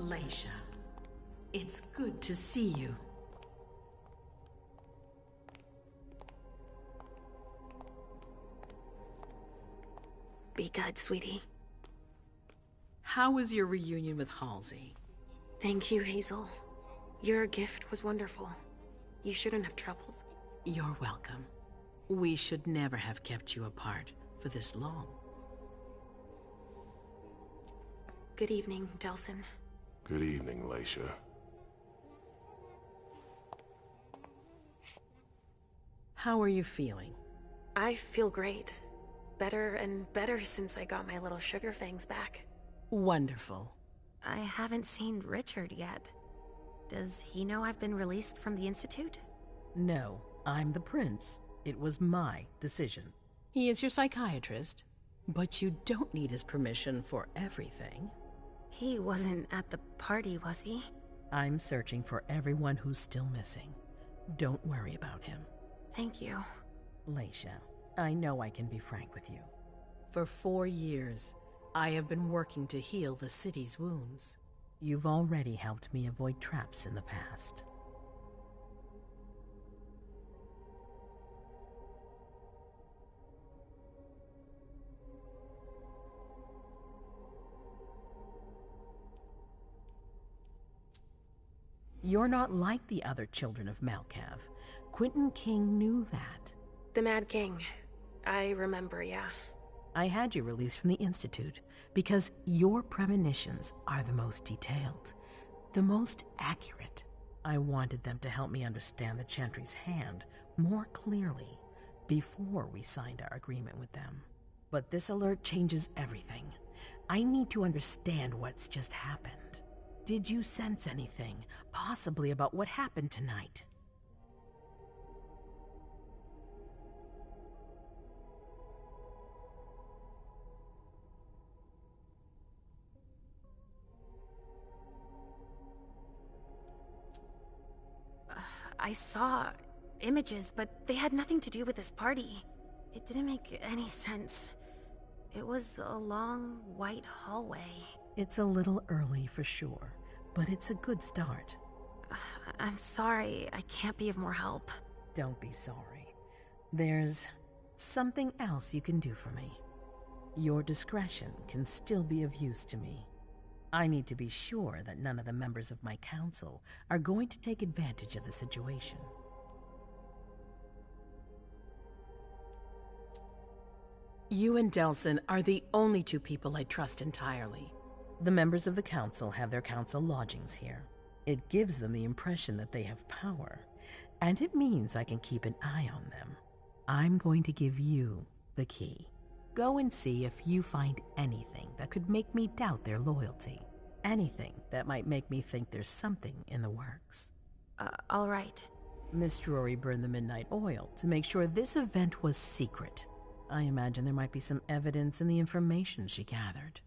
Leisha, it's good to see you. Be good, sweetie. How was your reunion with Halsey? Thank you, Hazel. Your gift was wonderful. You shouldn't have troubled. You're welcome. We should never have kept you apart for this long. Good evening, Delsin. Good evening, Leisha. How are you feeling? I feel great. Better and better since I got my little sugar fangs back. Wonderful. I haven't seen Richard yet. Does he know I've been released from the Institute? No, I'm the prince. It was my decision. He is your psychiatrist, but you don't need his permission for everything. He wasn't at the party, was he? I'm searching for everyone who's still missing. Don't worry about him. Thank you. Leisha, I know I can be frank with you. For 4 years, I have been working to heal the city's wounds. You've already helped me avoid traps in the past. You're not like the other children of Malkav. Quentin King knew that. The Mad King. I remember, yeah. I had you released from the Institute because your premonitions are the most detailed, the most accurate. I wanted them to help me understand the Chantry's hand more clearly before we signed our agreement with them. But this alert changes everything. I need to understand what's just happened. Did you sense anything, possibly about what happened tonight? I saw images, but they had nothing to do with this party. It didn't make any sense. It was a long, white hallway. It's a little early for sure, but it's a good start. I'm sorry, I can't be of more help. Don't be sorry. There's something else you can do for me. Your discretion can still be of use to me. I need to be sure that none of the members of my council are going to take advantage of the situation. You and Delsin are the only 2 people I trust entirely. The members of the council have their council lodgings here. It gives them the impression that they have power, and it means I can keep an eye on them. I'm going to give you the key. Go and see if you find anything that could make me doubt their loyalty. Anything that might make me think there's something in the works. All right. Miss Drury burned the midnight oil to make sure this event was secret. I imagine there might be some evidence in the information she gathered.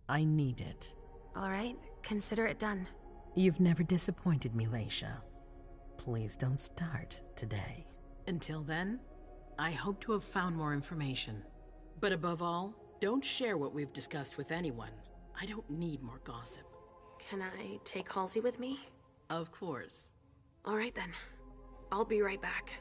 I need it. All right, consider it done. You've never disappointed me, Leisha. Please don't start today. Until then, I hope to have found more information. But above all, don't share what we've discussed with anyone. I don't need more gossip. Can I take Halsey with me? Of course. All right then. I'll be right back.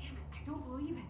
Damn it, I don't believe it.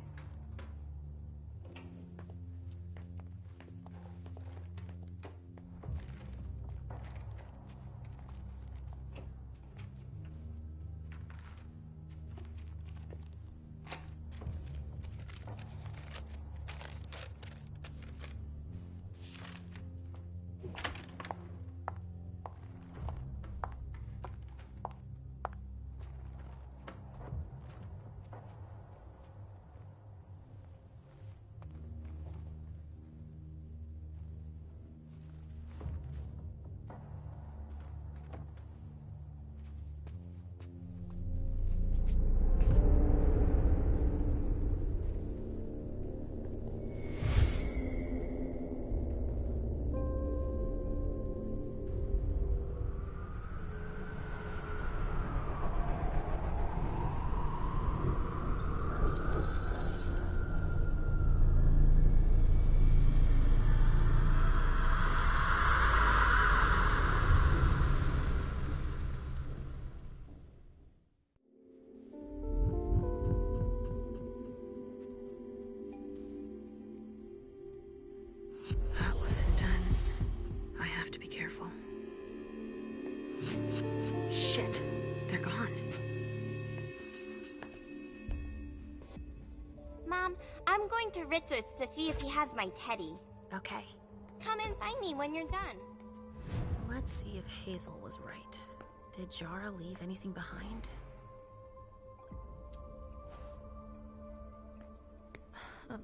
Shit, they're gone. Mom, I'm going to Richard's to see if he has my teddy. Okay. Come and find me when you're done. Let's see if Hazel was right. Did Jara leave anything behind?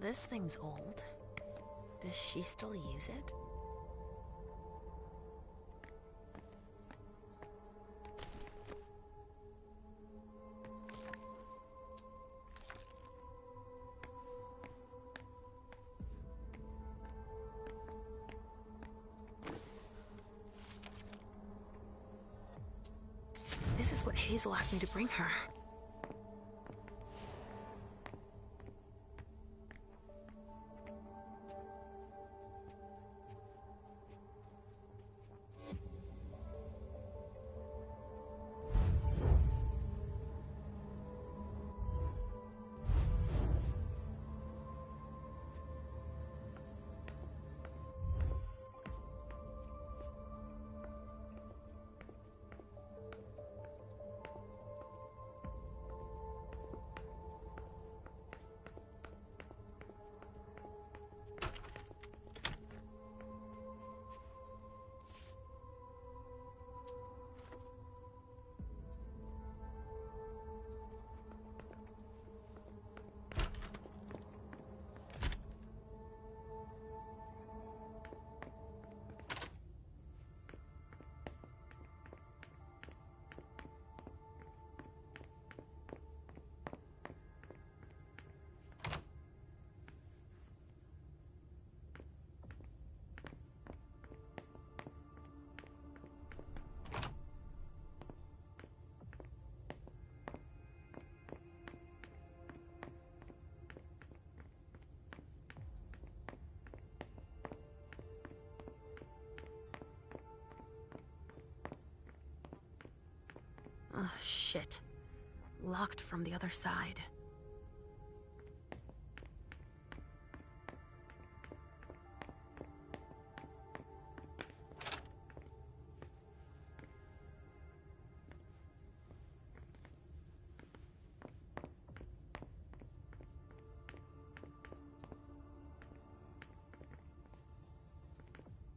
This thing's old. Does she still use it? This is what Hazel asked me to bring her. Oh, shit. Locked from the other side.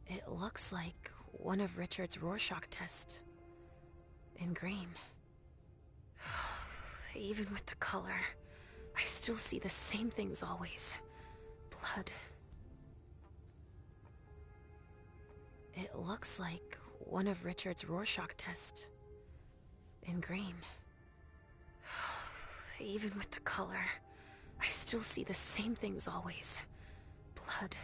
It looks like one of Richard's Rorschach tests. In green. Even with the color, I still see the same things always. Blood. It looks like one of Richard's Rorschach tests. In green. Even with the color, I still see the same things always. Blood.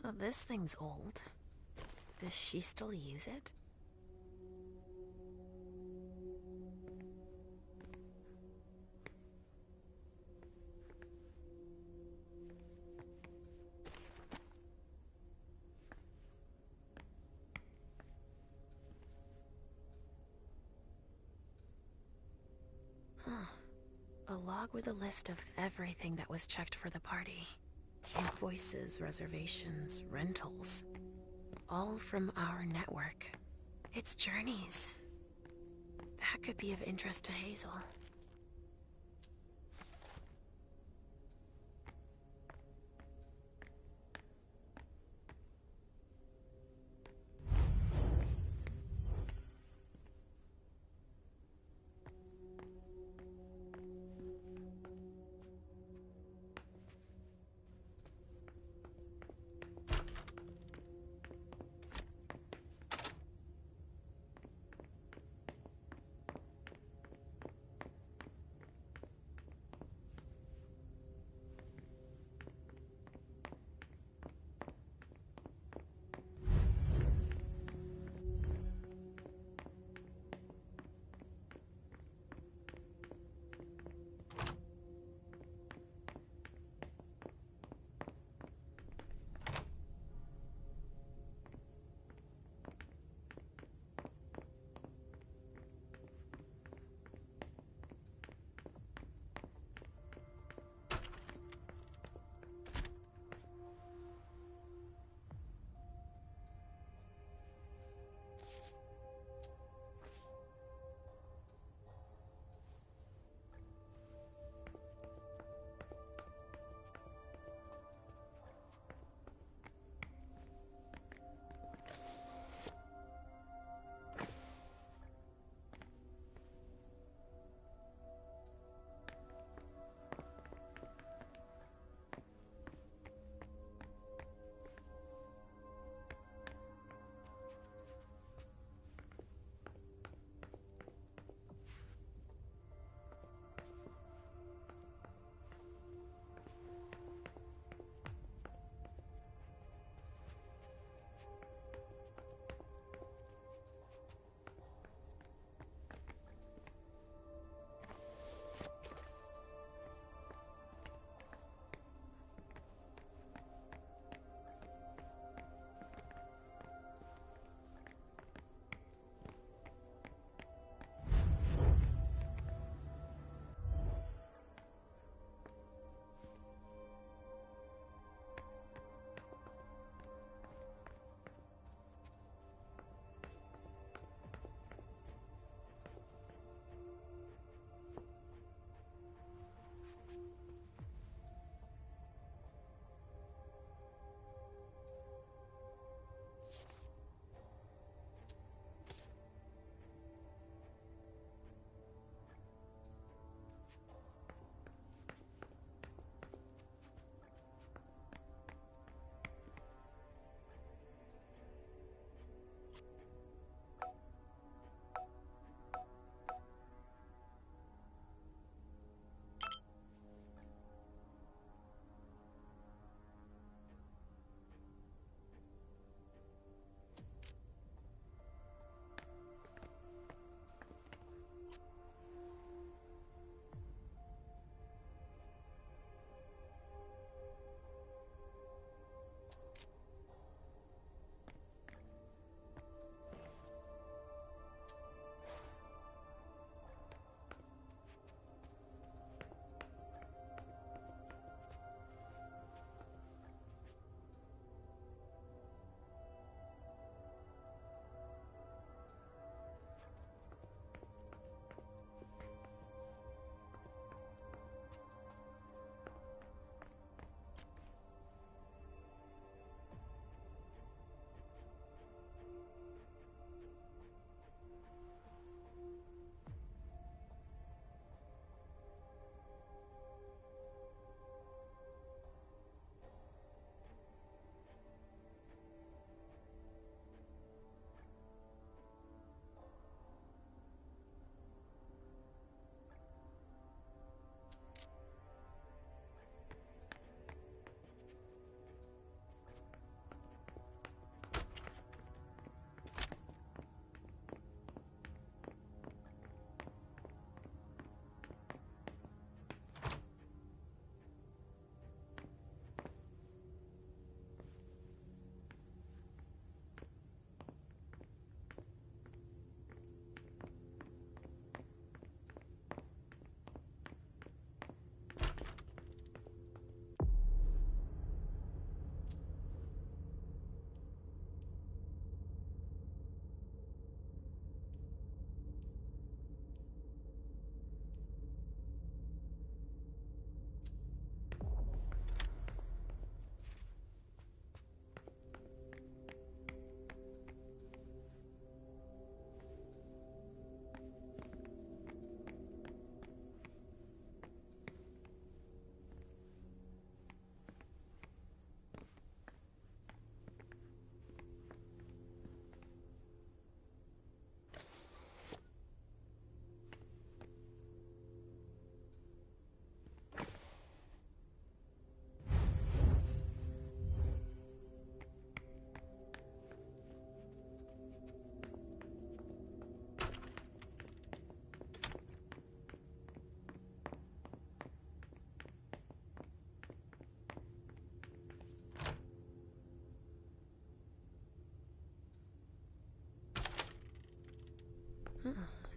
Oh, this thing's old. Does she still use it? A log with a list of everything that was checked for the party. Invoices, reservations, rentals. All from our network. It's journeys. That could be of interest to Hazel.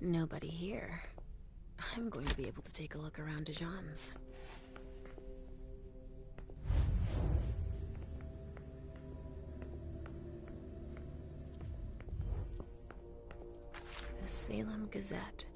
Nobody here. I'm going to be able to take a look around Dijon's. The Salem Gazette.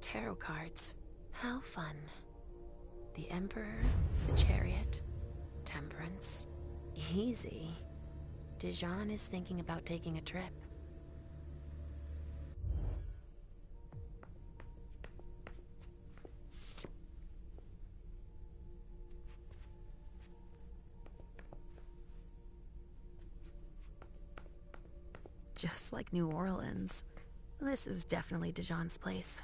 Tarot cards. How fun. The Emperor, the Chariot, Temperance. Easy. Dijon is thinking about taking a trip. Just like New Orleans. This is definitely Dijon's place.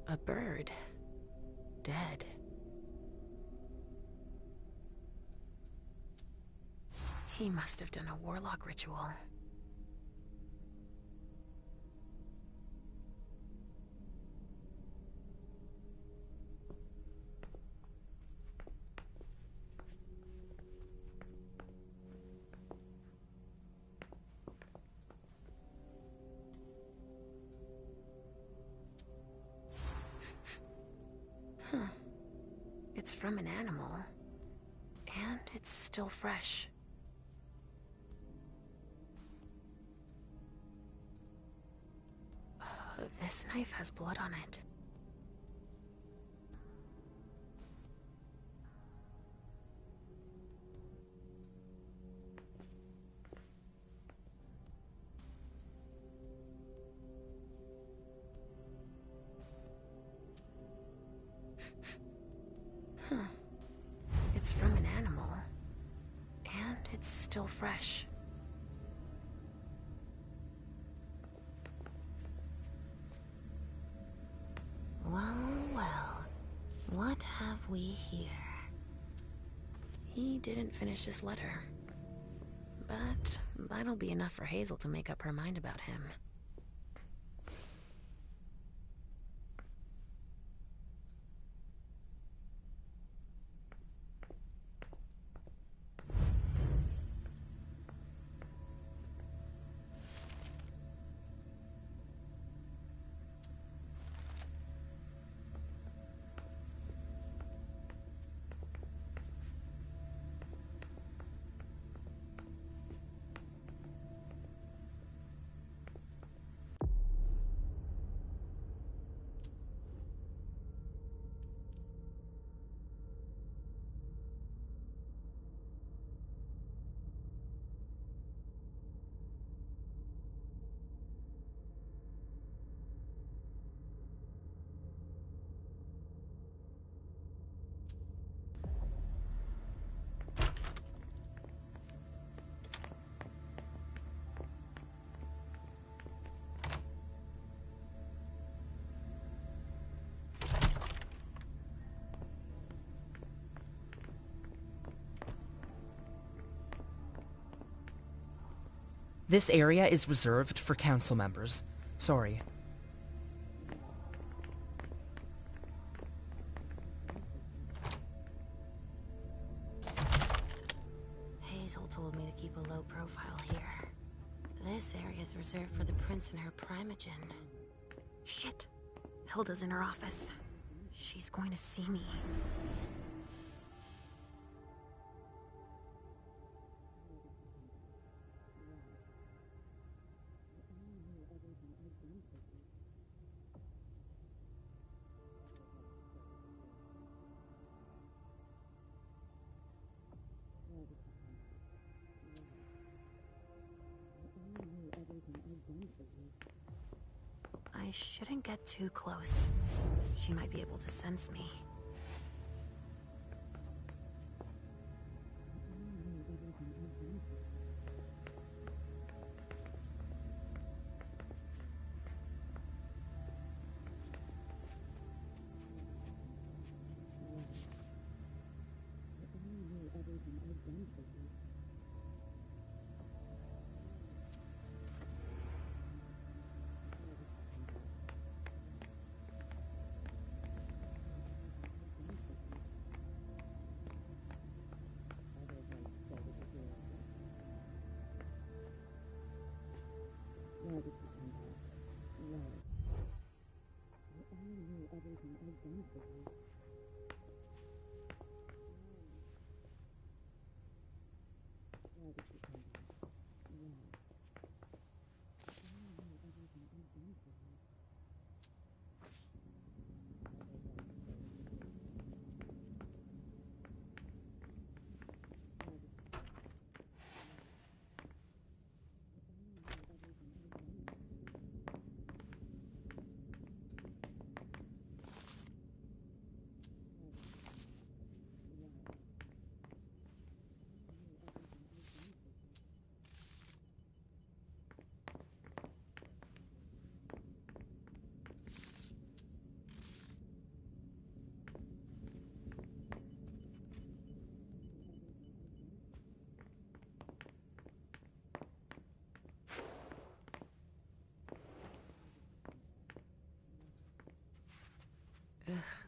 A bird. Dead. He must have done a warlock ritual. It's from an animal, and it's still fresh. This knife has blood on it. It's from an animal, and it's still fresh. Well, what have we here? He didn't finish his letter, but that'll be enough for Hazel to make up her mind about him. This area is reserved for council members. Sorry. Hazel told me to keep a low profile here. This area is reserved for the prince and her primogen. Shit. Hilda's in her office. She's going to see me. I shouldn't get too close. She might be able to sense me.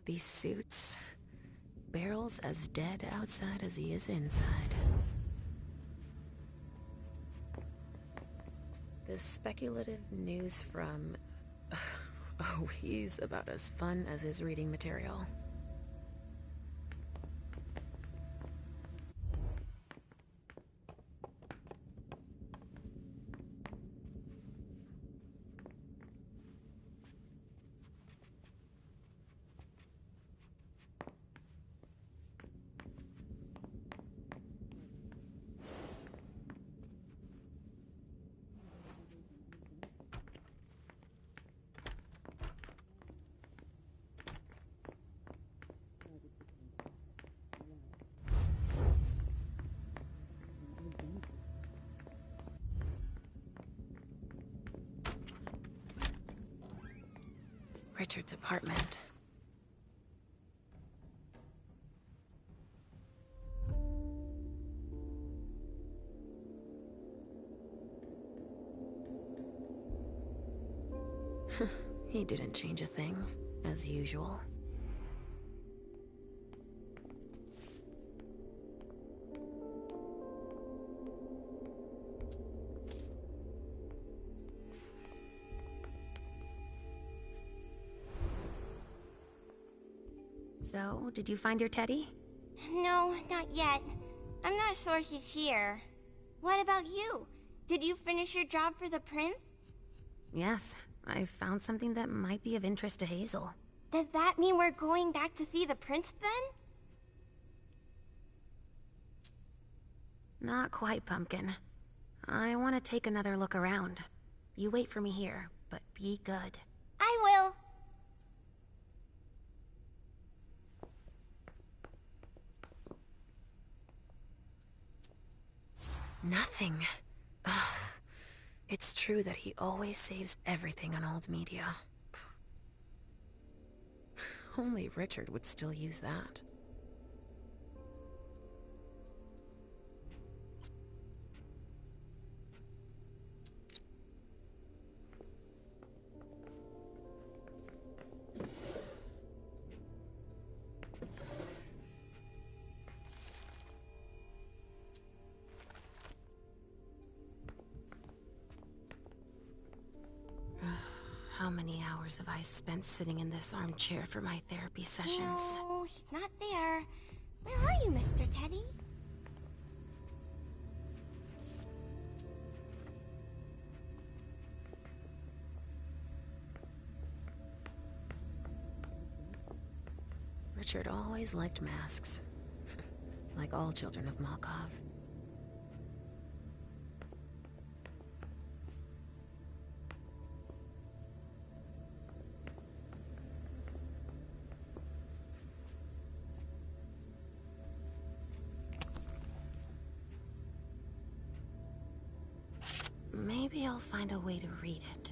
These suits. Barrel's as dead outside as he is inside. The speculative news from... Oh, he's about as fun as his reading material. Richard's apartment. He didn't change a thing, as usual. So, did you find your teddy? No, not yet. I'm not sure he's here. What about you? Did you finish your job for the prince? Yes, I found something that might be of interest to Hazel. Does that mean we're going back to see the prince then? Not quite, Pumpkin. I want to take another look around. You wait for me here, but be good. I will. Nothing. Ugh. It's true that he always saves everything on old media. Only Richard would still use that. How many hours have I spent sitting in this armchair for my therapy sessions? No, he's not there. Where are you, Mr. Teddy? Richard always liked masks. Like all children of Malkov. Maybe I'll find a way to read it.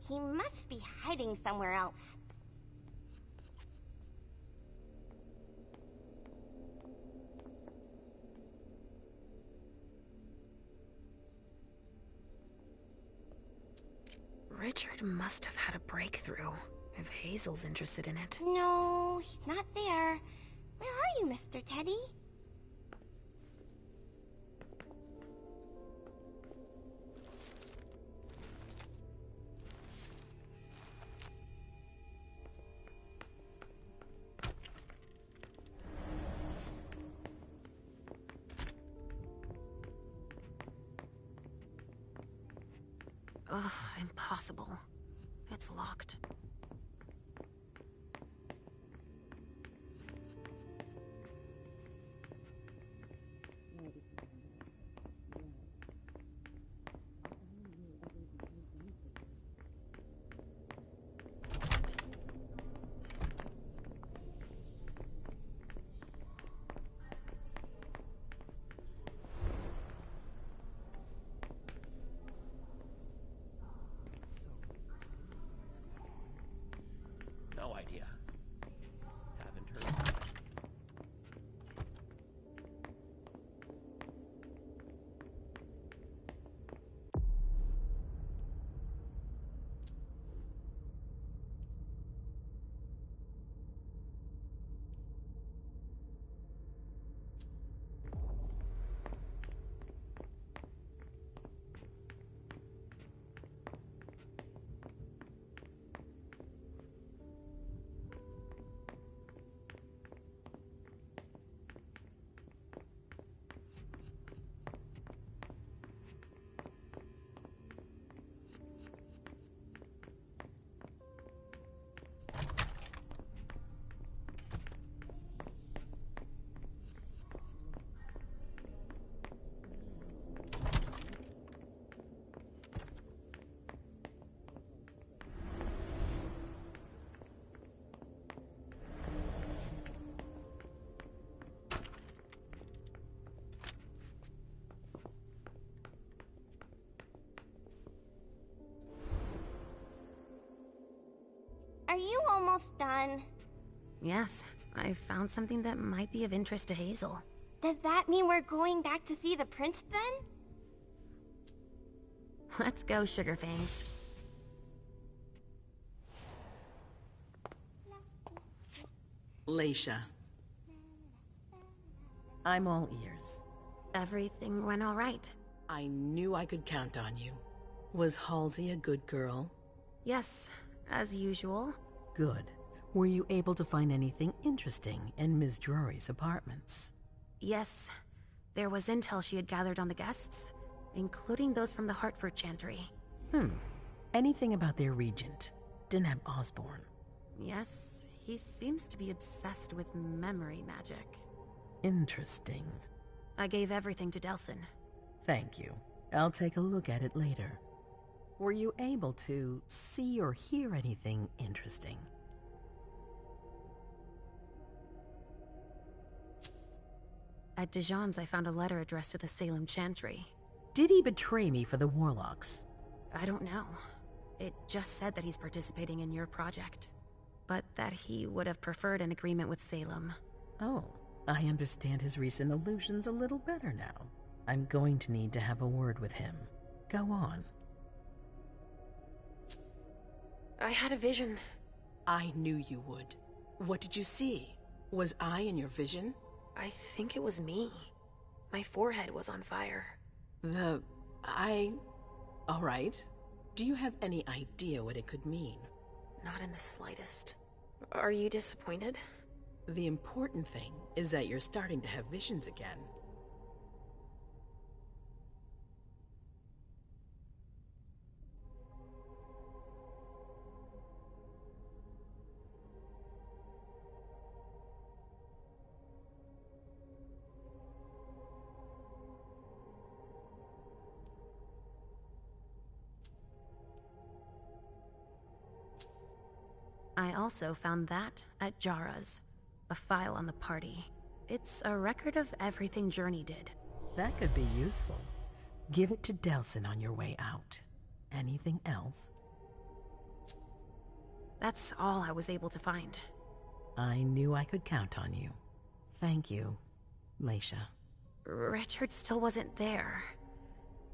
He must be hiding somewhere else. Richard must have had a breakthrough, if Hazel's interested in it. No, he's not there. Where are you, Mr. Teddy? Ugh, impossible. It's locked. are you almost done? Yes, I found something that might be of interest to Hazel. Does that mean we're going back to see the prince then? Let's go, Sugarfangs. Leisha. I'm all ears. Everything went all right. I knew I could count on you. Was Halsey a good girl? Yes, as usual. Good. Were you able to find anything interesting in Ms. Drury's apartments? Yes, there was intel she had gathered on the guests, including those from the Hartford Chantry. Anything about their regent, Deneb Osborne? Yes, he seems to be obsessed with memory magic. Interesting. I gave everything to Delsin. Thank you. I'll take a look at it later. Were you able to see or hear anything interesting? At Dijon's, I found a letter addressed to the Salem Chantry. Did he betray me for the Warlocks? I don't know. It just said that he's participating in your project, but that he would have preferred an agreement with Salem. Oh, I understand his recent illusions a little better now. I'm going to need to have a word with him. Go on. I had a vision. I knew you would. What did you see? Was I in your vision? I think it was me. My forehead was on fire. All right. Do you have any idea what it could mean? Not in the slightest. Are you disappointed? The important thing is that you're starting to have visions again. I also found that at Jara's. A file on the party. It's a record of everything Journey did. That could be useful. Give it to Delsin on your way out. Anything else? That's all I was able to find. I knew I could count on you. Thank you, Leisha. Richard still wasn't there.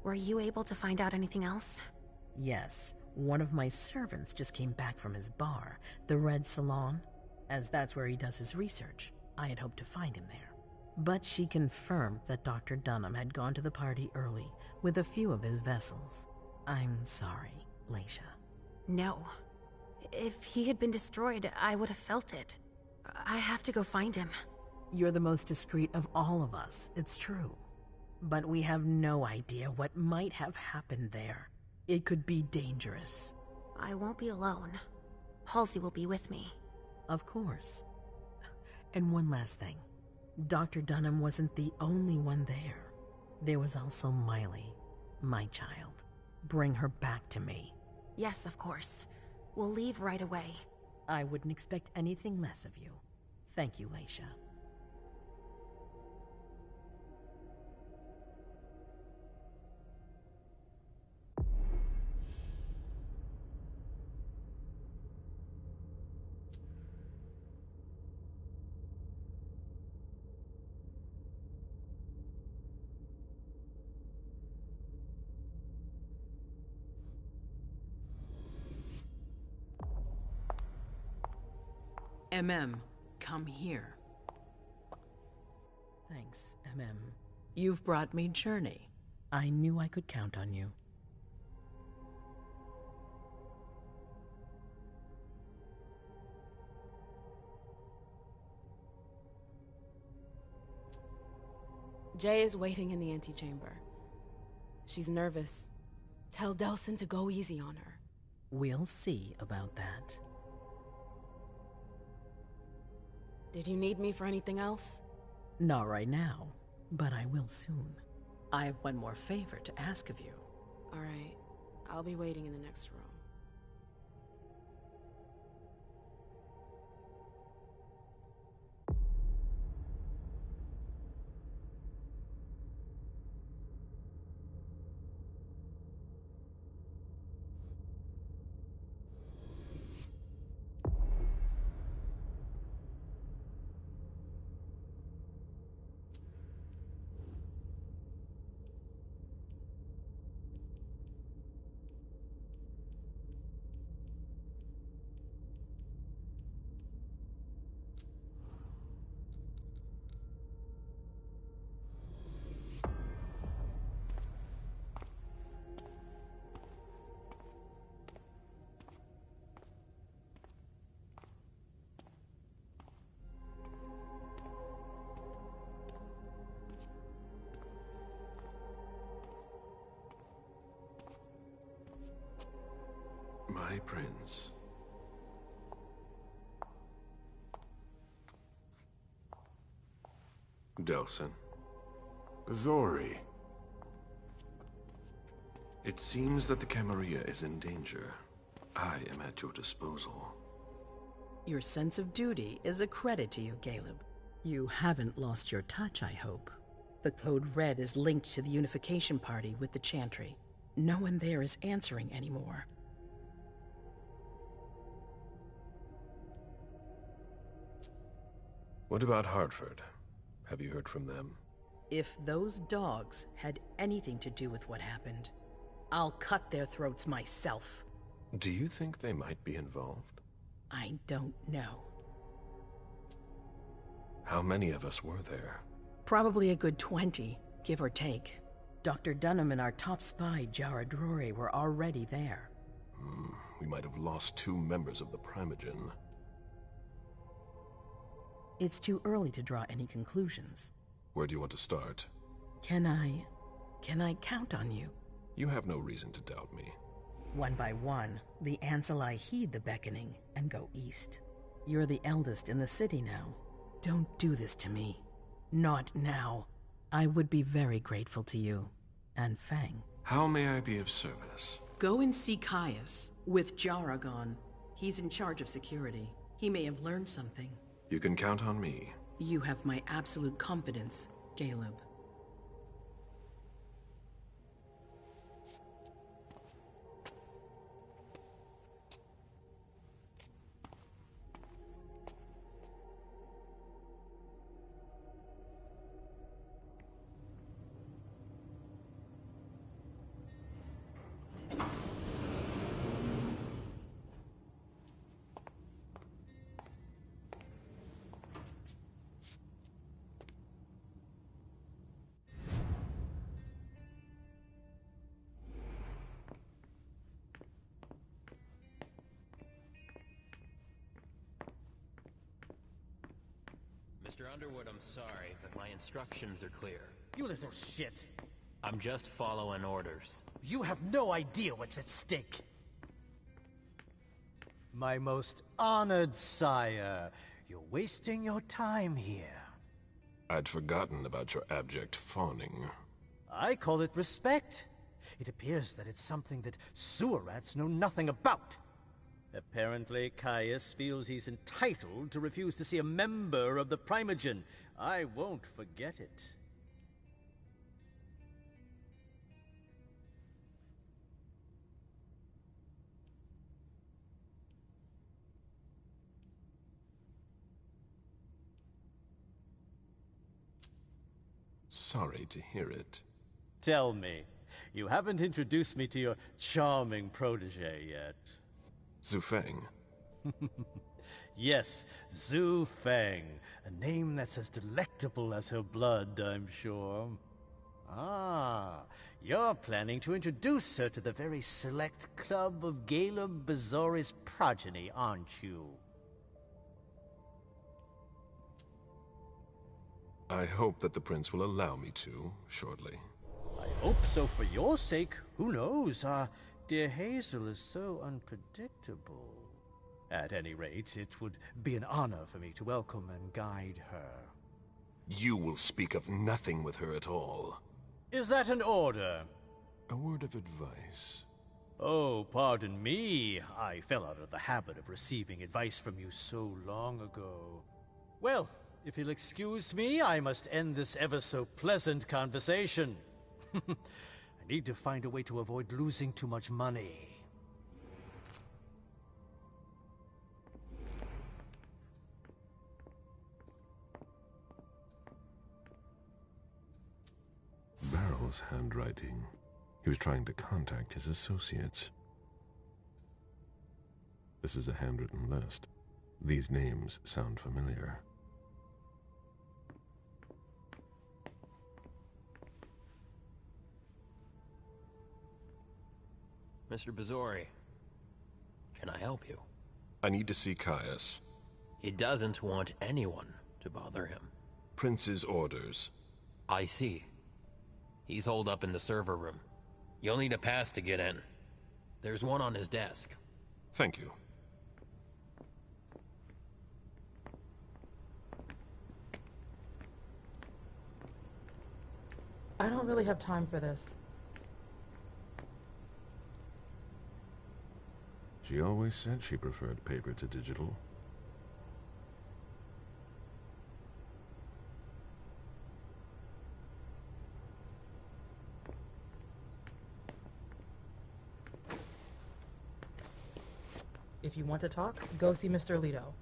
Were you able to find out anything else? Yes, one of my servants just came back from his bar, the Red Salon. As that's where he does his research, I had hoped to find him there. But she confirmed that Dr. Dunham had gone to the party early with a few of his vessels. I'm sorry, Leisha. No. If he had been destroyed, I would have felt it. I have to go find him. You're the most discreet of all of us, it's true. But we have no idea what might have happened there. It could be dangerous. I won't be alone. Halsey will be with me. Of course. And one last thing. Dr. Dunham wasn't the only one there. There was also Miley, my child. Bring her back to me. Yes, of course. We'll leave right away. I wouldn't expect anything less of you. Thank you, Leisha. Come here. Thanks, You've brought me Journey. I knew I could count on you. Jay is waiting in the antechamber. She's nervous. Tell Delsin to go easy on her. We'll see about that. Did you need me for anything else? Not right now, but I will soon. I have one more favor to ask of you. All right. I'll be waiting in the next room. My prince. Delsin. Bazori. It seems that the Camarilla is in danger. I am at your disposal. Your sense of duty is a credit to you, Caleb. You haven't lost your touch, I hope. The Code Red is linked to the Unification Party with the Chantry. No one there is answering anymore. What about Hartford? Have you heard from them? If those dogs had anything to do with what happened, I'll cut their throats myself. Do you think they might be involved? I don't know. How many of us were there? Probably a good 20, give or take. Dr. Dunham and our top spy, Jara Drory, were already there. We might have lost 2 members of the Primogen. It's too early to draw any conclusions. Where do you want to start? Can I count on you? You have no reason to doubt me. One by one, the Ancillai heed the beckoning and go east. You're the eldest in the city now. Don't do this to me. Not now. I would be very grateful to you. And Fang. How may I be of service? Go and see Caius, with Jara gone. He's in charge of security. He may have learned something. You can count on me. You have my absolute confidence, Caleb. Mr. Underwood, I'm sorry, but my instructions are clear. You little shit. I'm just following orders. You have no idea what's at stake. My most honored sire, you're wasting your time here. I'd forgotten about your abject fawning. I call it respect. It appears that it's something that sewer rats know nothing about. Apparently, Caius feels he's entitled to refuse to see a member of the Primogen. I won't forget it. Sorry to hear it. Tell me, you haven't introduced me to your charming protege yet. Zhu Feng. Yes, Zhu Feng. A name that's as delectable as her blood, I'm sure. Ah, you're planning to introduce her to the very select club of Caleb Bazori's progeny, aren't you? I hope that the prince will allow me to, shortly. I hope so for your sake. Who knows? Dear Hazel is so unpredictable. At any rate, it would be an honor for me to welcome and guide her. You will speak of nothing with her at all. Is that an order? A word of advice. Oh, pardon me. I fell out of the habit of receiving advice from you so long ago. Well, if you'll excuse me, I must end this ever-so-pleasant conversation. I need to find a way to avoid losing too much money. Barrel's handwriting. He was trying to contact his associates. This is a handwritten list. These names sound familiar. Mr. Bazori, can I help you? I need to see Caius. He doesn't want anyone to bother him. Prince's orders. I see. He's holed up in the server room. You'll need a pass to get in. There's one on his desk. Thank you. I don't really have time for this. She always said she preferred paper to digital. If you want to talk, go see Mr. Leto.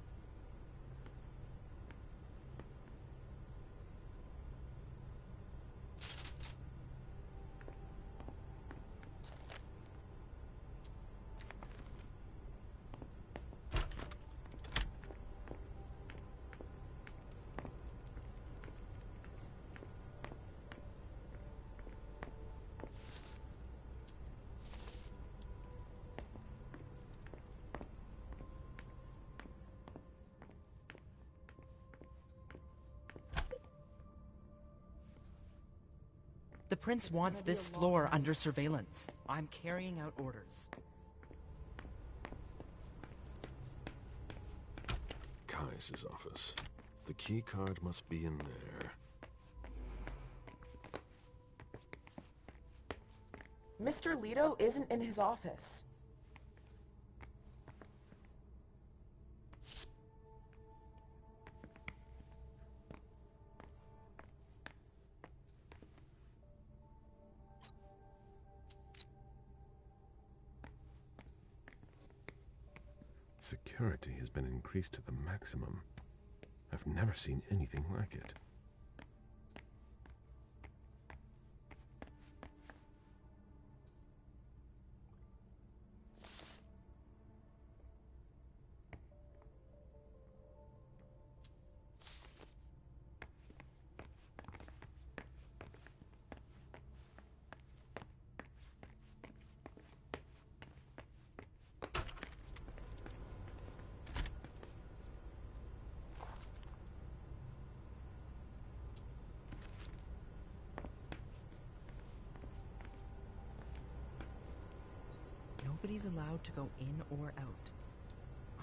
The prince wants this floor under surveillance. I'm carrying out orders. Kai's office. The key card must be in there. Mr. Leto isn't in his office. Security has been increased to the maximum. I've never seen anything like it. Nobody's allowed to go in or out.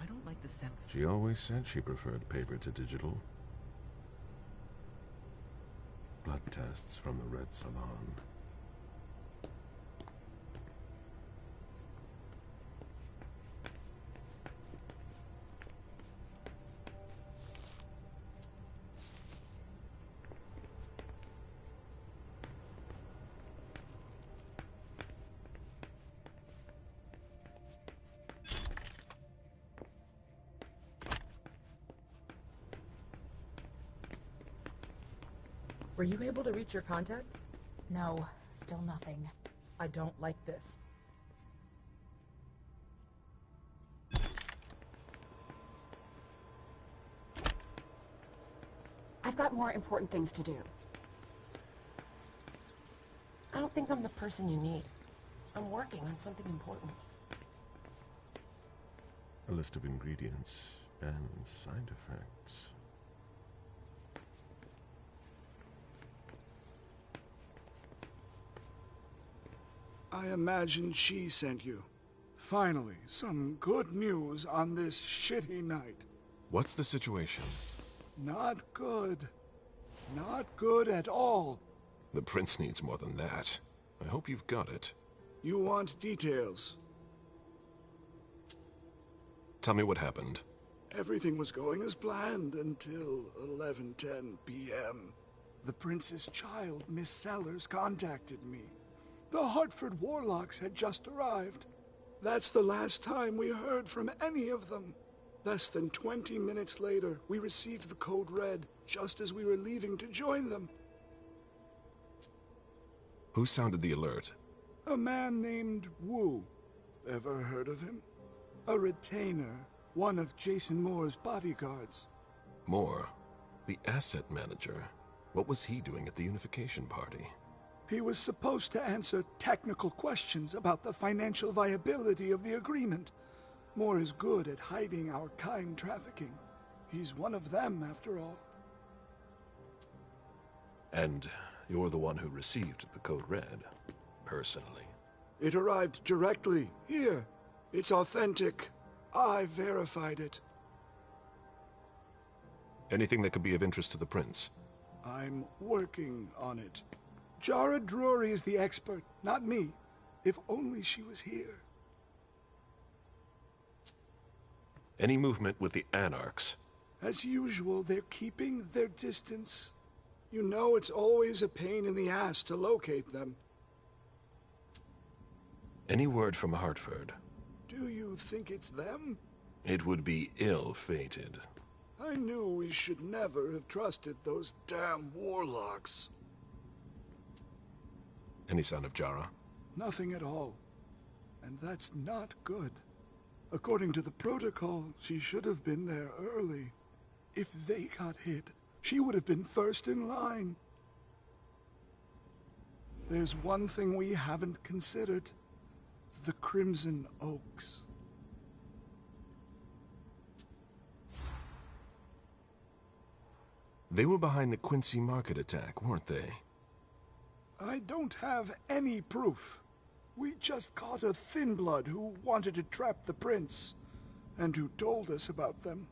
I don't like the sound. She always said she preferred paper to digital. Blood tests from the Red Salon. Were you able to reach your contact? No, still nothing. I don't like this. I've got more important things to do. I don't think I'm the person you need. I'm working on something important. A list of ingredients and side effects. I imagine she sent you. Finally, some good news on this shitty night. What's the situation? Not good. Not good at all. The prince needs more than that. I hope you've got it. You want details. Tell me what happened. Everything was going as planned until 11:10 p.m. The prince's child, Miss Sellers, contacted me. The Hartford Warlocks had just arrived. That's the last time we heard from any of them. Less than 20 minutes later, we received the code red, just as we were leaving to join them. Who sounded the alert? A man named Wu. Ever heard of him? A retainer, one of Jason Moore's bodyguards. Moore? The asset manager. What was he doing at the unification party? He was supposed to answer technical questions about the financial viability of the agreement. Moore is good at hiding our kind trafficking. He's one of them, after all. And you're the one who received the code red, personally? It arrived directly, here. It's authentic. I verified it. Anything that could be of interest to the prince? I'm working on it. Jara Drury is the expert, not me. If only she was here. Any movement with the Anarchs? As usual, they're keeping their distance. You know it's always a pain in the ass to locate them. Any word from Hartford? Do you think it's them? It would be ill-fated. I knew we should never have trusted those damn warlocks. Any sign of Jara? Nothing at all. And that's not good. According to the protocol, she should have been there early. If they got hit, she would have been first in line. There's one thing we haven't considered. The Crimson Oaks. They were behind the Quincy Market attack, weren't they? I don't have any proof. We just caught a thin blood who wanted to trap the prince, and who told us about them.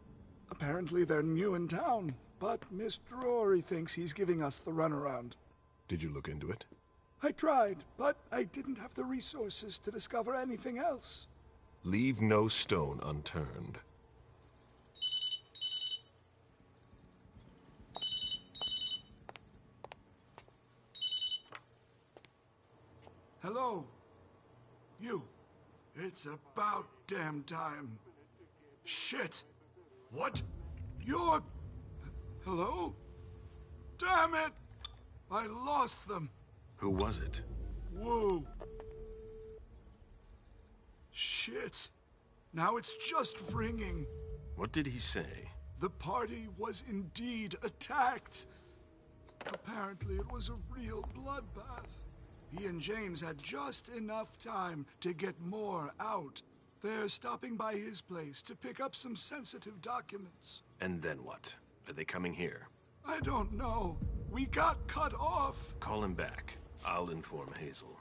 Apparently they're new in town, but Miss Drury thinks he's giving us the runaround. Did you look into it? I tried, but I didn't have the resources to discover anything else. Leave no stone unturned. Hello? You. It's about damn time. Shit. What? You're... Hello? Damn it! I lost them. Who was it? Whoa. Shit. Now it's just ringing. What did he say? The party was indeed attacked. Apparently it was a real bloodbath. He and James had just enough time to get more out. They're stopping by his place to pick up some sensitive documents. And then what? Are they coming here? I don't know. We got cut off. Call him back. I'll inform Hazel.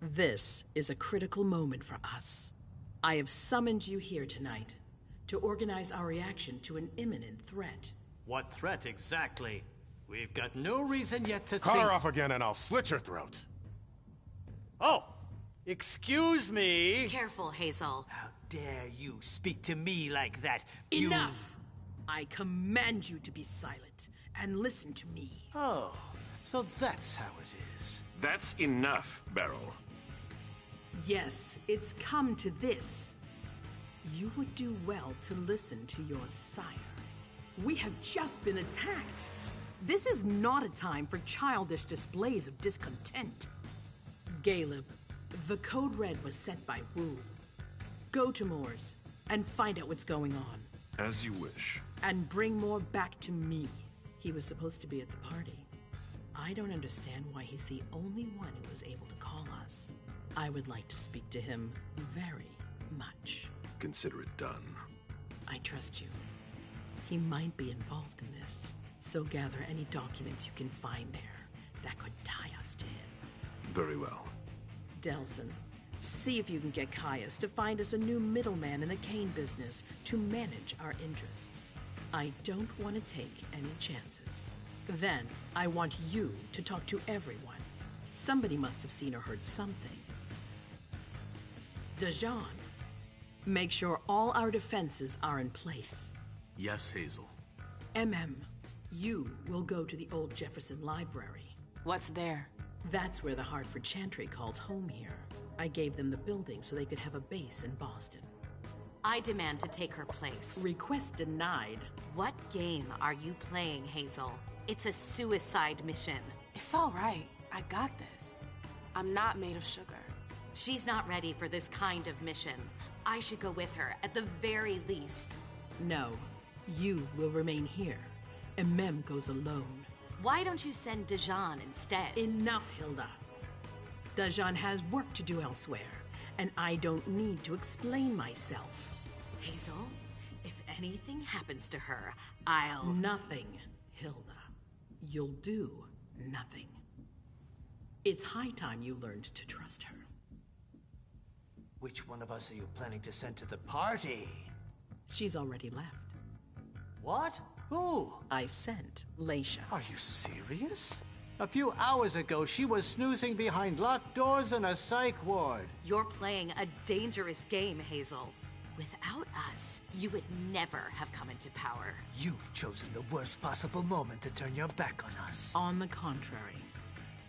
This is a critical moment for us. I have summoned you here tonight to organize our reaction to an imminent threat. What threat exactly? We've got no reason yet to Call her off again and I'll slit your throat. Oh! Excuse me! Careful, Hazel. How dare you speak to me like that? Enough! I command you to be silent and listen to me. Oh, so that's how it is. That's enough, Beryl. Yes, it's come to this. You would do well to listen to your sire. We have just been attacked. This is not a time for childish displays of discontent. Caleb, the code red was set by Wu. Go to Moore's and find out what's going on. As you wish. And bring Moore back to me. He was supposed to be at the party. I don't understand why he's the only one who was able to call us. I would like to speak to him very much. Consider it done. I trust you. He might be involved in this, so gather any documents you can find there that could tie us to him. Very well. Delsin, see if you can get Caius to find us a new middleman in the Kane business to manage our interests. I don't want to take any chances. Then, I want you to talk to everyone. Somebody must have seen or heard something. Dajan, make sure all our defenses are in place. Yes, Hazel. You will go to the old Jefferson Library. What's there? That's where the Hartford Chantry calls home here. I gave them the building so they could have a base in Boston. I demand to take her place. Request denied. What game are you playing, Hazel? It's a suicide mission. It's all right. I got this. I'm not made of sugar. She's not ready for this kind of mission. I should go with her, at the very least. No, you will remain here. Goes alone. Why don't you send Dajan instead? Enough, Hilda. Dajan has work to do elsewhere, and I don't need to explain myself. Hazel, if anything happens to her, I'll... Nothing, Hilda. You'll do nothing. It's high time you learned to trust her. Which one of us are you planning to send to the party? She's already left. What? Who? I sent Leisha. Are you serious? A few hours ago, she was snoozing behind locked doors in a psych ward. You're playing a dangerous game, Hazel. Without us, you would never have come into power. You've chosen the worst possible moment to turn your back on us. On the contrary,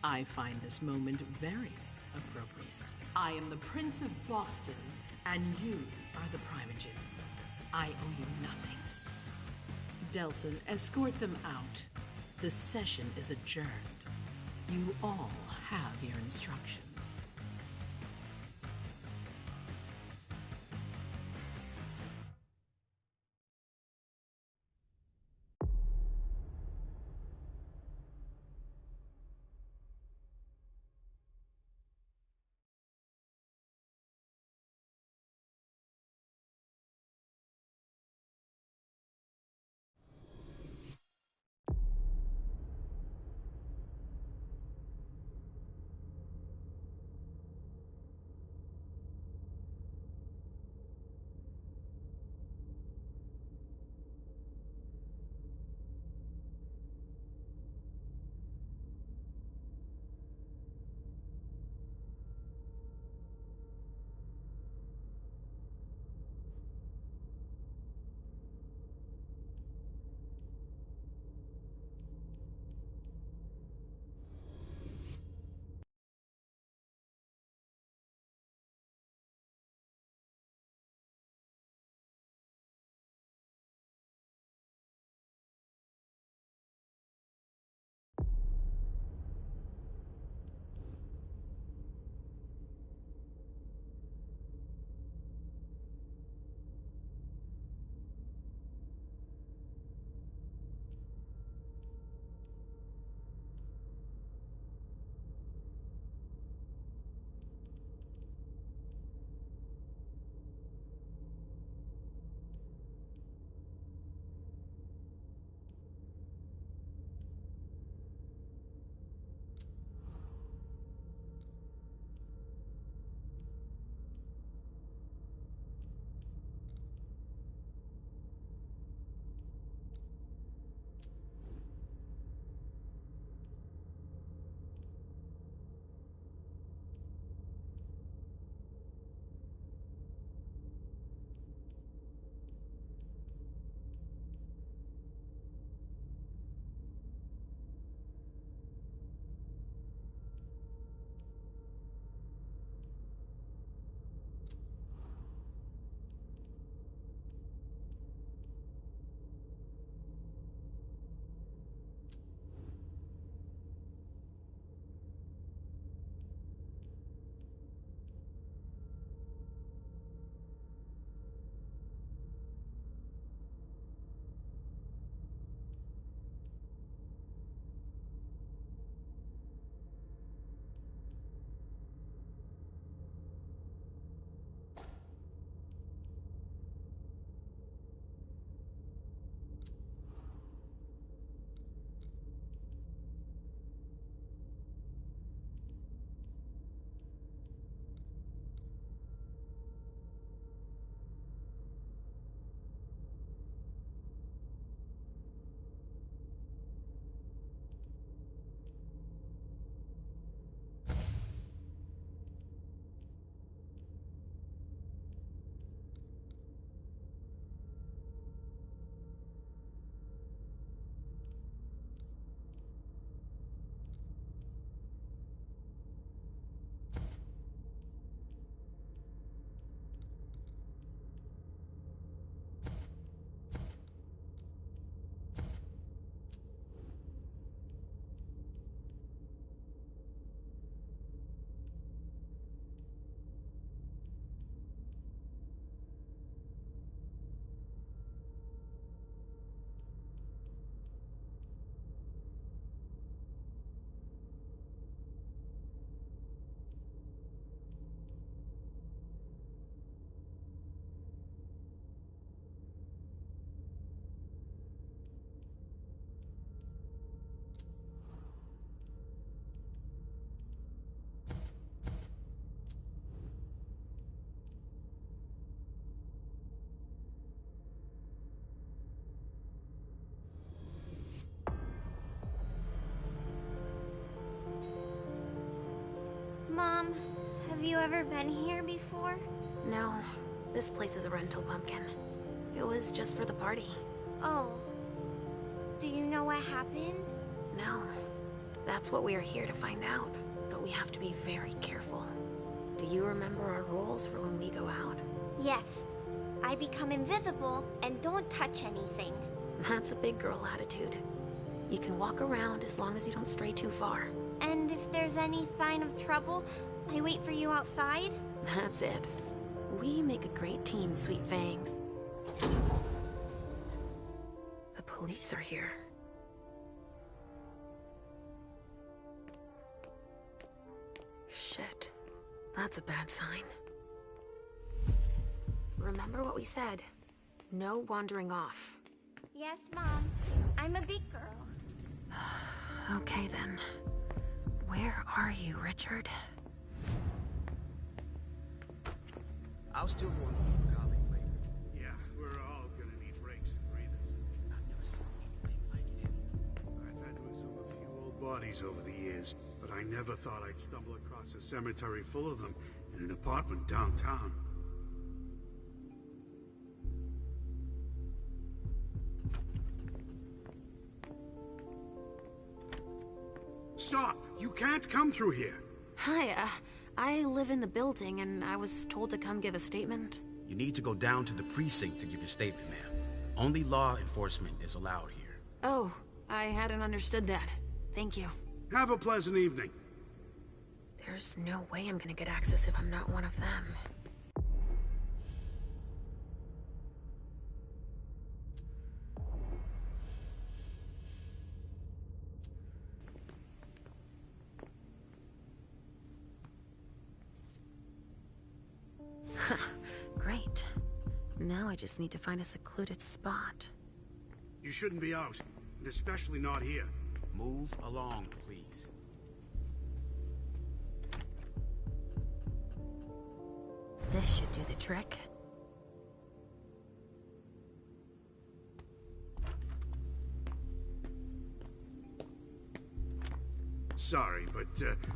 I find this moment very appropriate. I am the Prince of Boston, and you are the Primogen. I owe you nothing. Delsin, escort them out. The session is adjourned. You all have your instructions. have you ever been here before? No, this place is a rental, Pumpkin. It was just for the party. Oh. Do you know what happened? No. That's what we are here to find out. But we have to be very careful. Do you remember our rules for when we go out? Yes. I become invisible and don't touch anything. That's a big girl attitude. You can walk around as long as you don't stray too far. And if there's any sign of trouble, I wait for you outside? That's it. We make a great team, Sweet Fangs. The police are here. Shit. That's a bad sign. Remember what we said. No wandering off. Yes, Mom. I'm a big girl. Okay, then. Where are you, Richard? I'll still go and meet a colleague later. Yeah, we're all gonna need breaks and breathers. I've never seen anything like it. I've had to exhume a few old bodies over the years, but I never thought I'd stumble across a cemetery full of them in an apartment downtown. Stop! You can't come through here! Hi, I live in the building and I was told to come give a statement. You need to go down to the precinct to give your statement, ma'am. Only law enforcement is allowed here. Oh, I hadn't understood that. Thank you. Have a pleasant evening. There's no way I'm gonna get access if I'm not one of them. Great. Now I just need to find a secluded spot. You shouldn't be out, and especially not here. Move along, please. This should do the trick. Sorry, but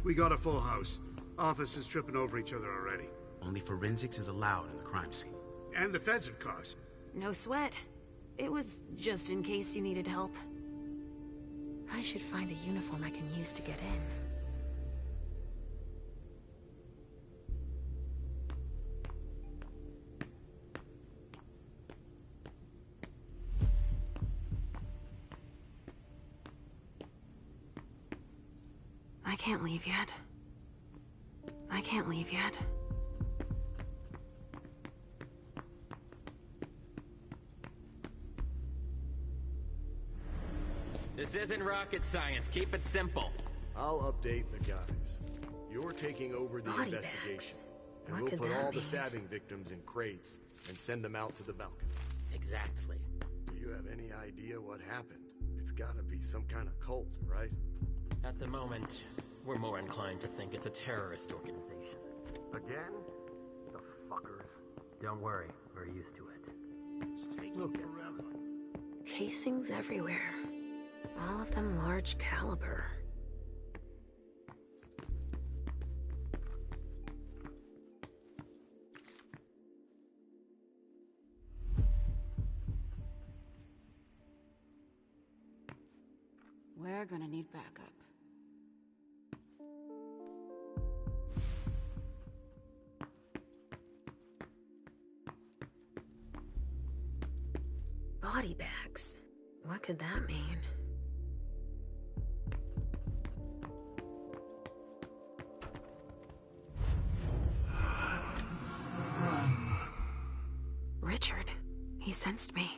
we got a full house. Officers tripping over each other already. Only forensics is allowed in the crime scene. And the feds, of course. No sweat. It was just in case you needed help. I should find a uniform I can use to get in. I can't leave yet. I can't leave yet. This isn't rocket science. Keep it simple. I'll update the guys. You're taking over the Body investigation. bags. And What we'll could put that all the mean? stabbing victims in crates and send them out to the balcony. Exactly. Do you have any idea what happened? It's gotta be some kind of cult, right? At the moment, we're more inclined to think it's a terrorist organization. Again? The fuckers. Don't worry, we're used to it. It's taking forever. Casings everywhere. All of them large caliber. We're gonna need backup. Body bags. What could that mean? Richard. He sensed me.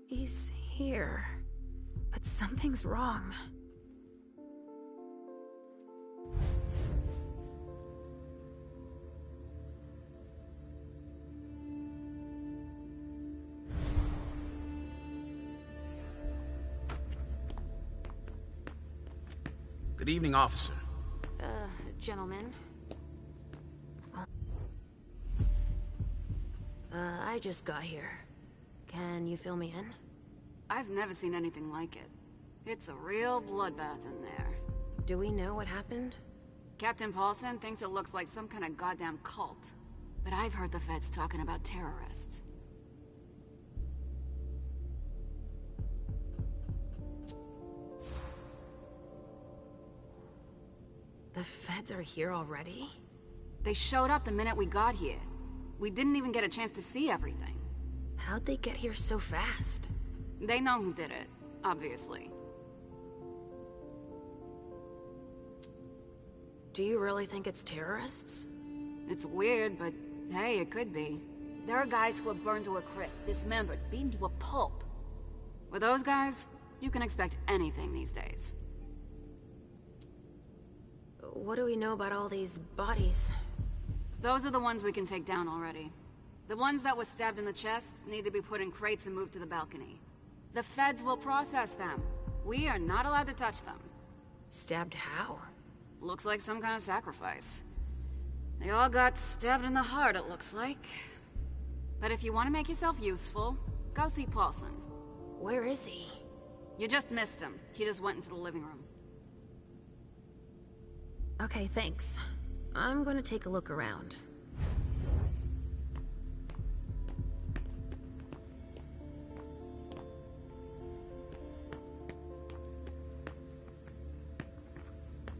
He's here. But something's wrong. Good evening, officer. Gentlemen. I just got here. Can you fill me in? I've never seen anything like it. It's a real bloodbath in there. Do we know what happened? Captain Paulson thinks it looks like some kind of goddamn cult. But I've heard the feds talking about terrorists. The feds are here already? They showed up the minute we got here. We didn't even get a chance to see everything. How'd they get here so fast? They know who did it, obviously. Do you really think it's terrorists? It's weird, but hey, it could be. There are guys who are burned to a crisp, dismembered, beaten to a pulp. With those guys, you can expect anything these days. What do we know about all these bodies? Those are the ones we can take down already. The ones that were stabbed in the chest need to be put in crates and moved to the balcony. The feds will process them. We are not allowed to touch them. Stabbed how? Looks like some kind of sacrifice. They all got stabbed in the heart, it looks like. But if you want to make yourself useful, go see Paulson. Where is he? You just missed him. He just went into the living room. Okay, thanks. I'm gonna take a look around.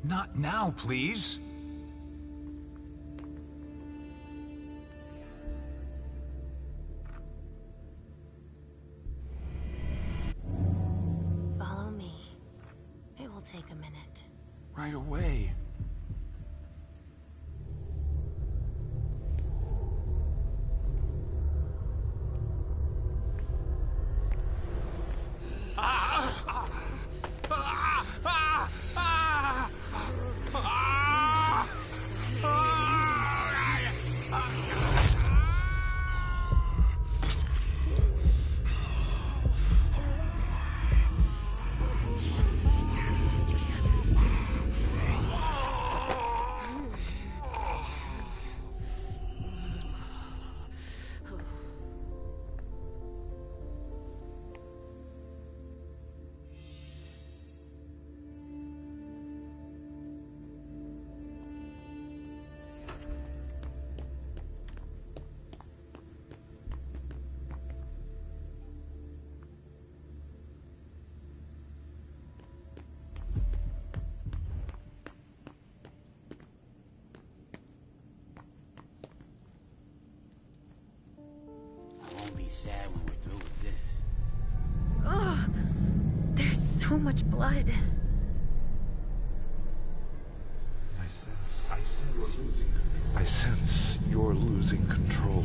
Not now, please. Follow me. It will take a minute. Right away. Sad when we're through with this. Ugh! There's so much blood. I sense you're losing control.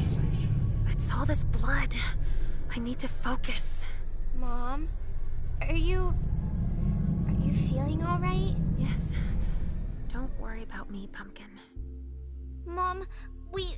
It's all this blood. I need to focus. Mom? Are you feeling all right? Yes. Don't worry about me, Pumpkin. Mom, please?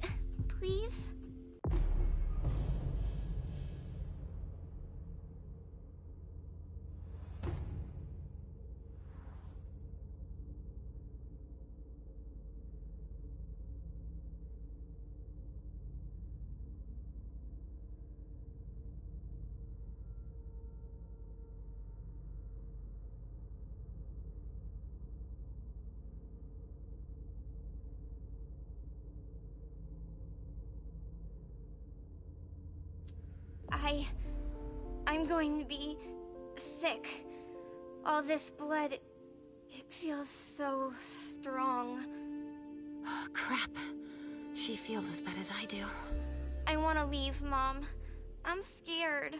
I'm going to be sick. All this blood, it feels so strong. Oh, crap. She feels as bad as I do. I want to leave, Mom. I'm scared.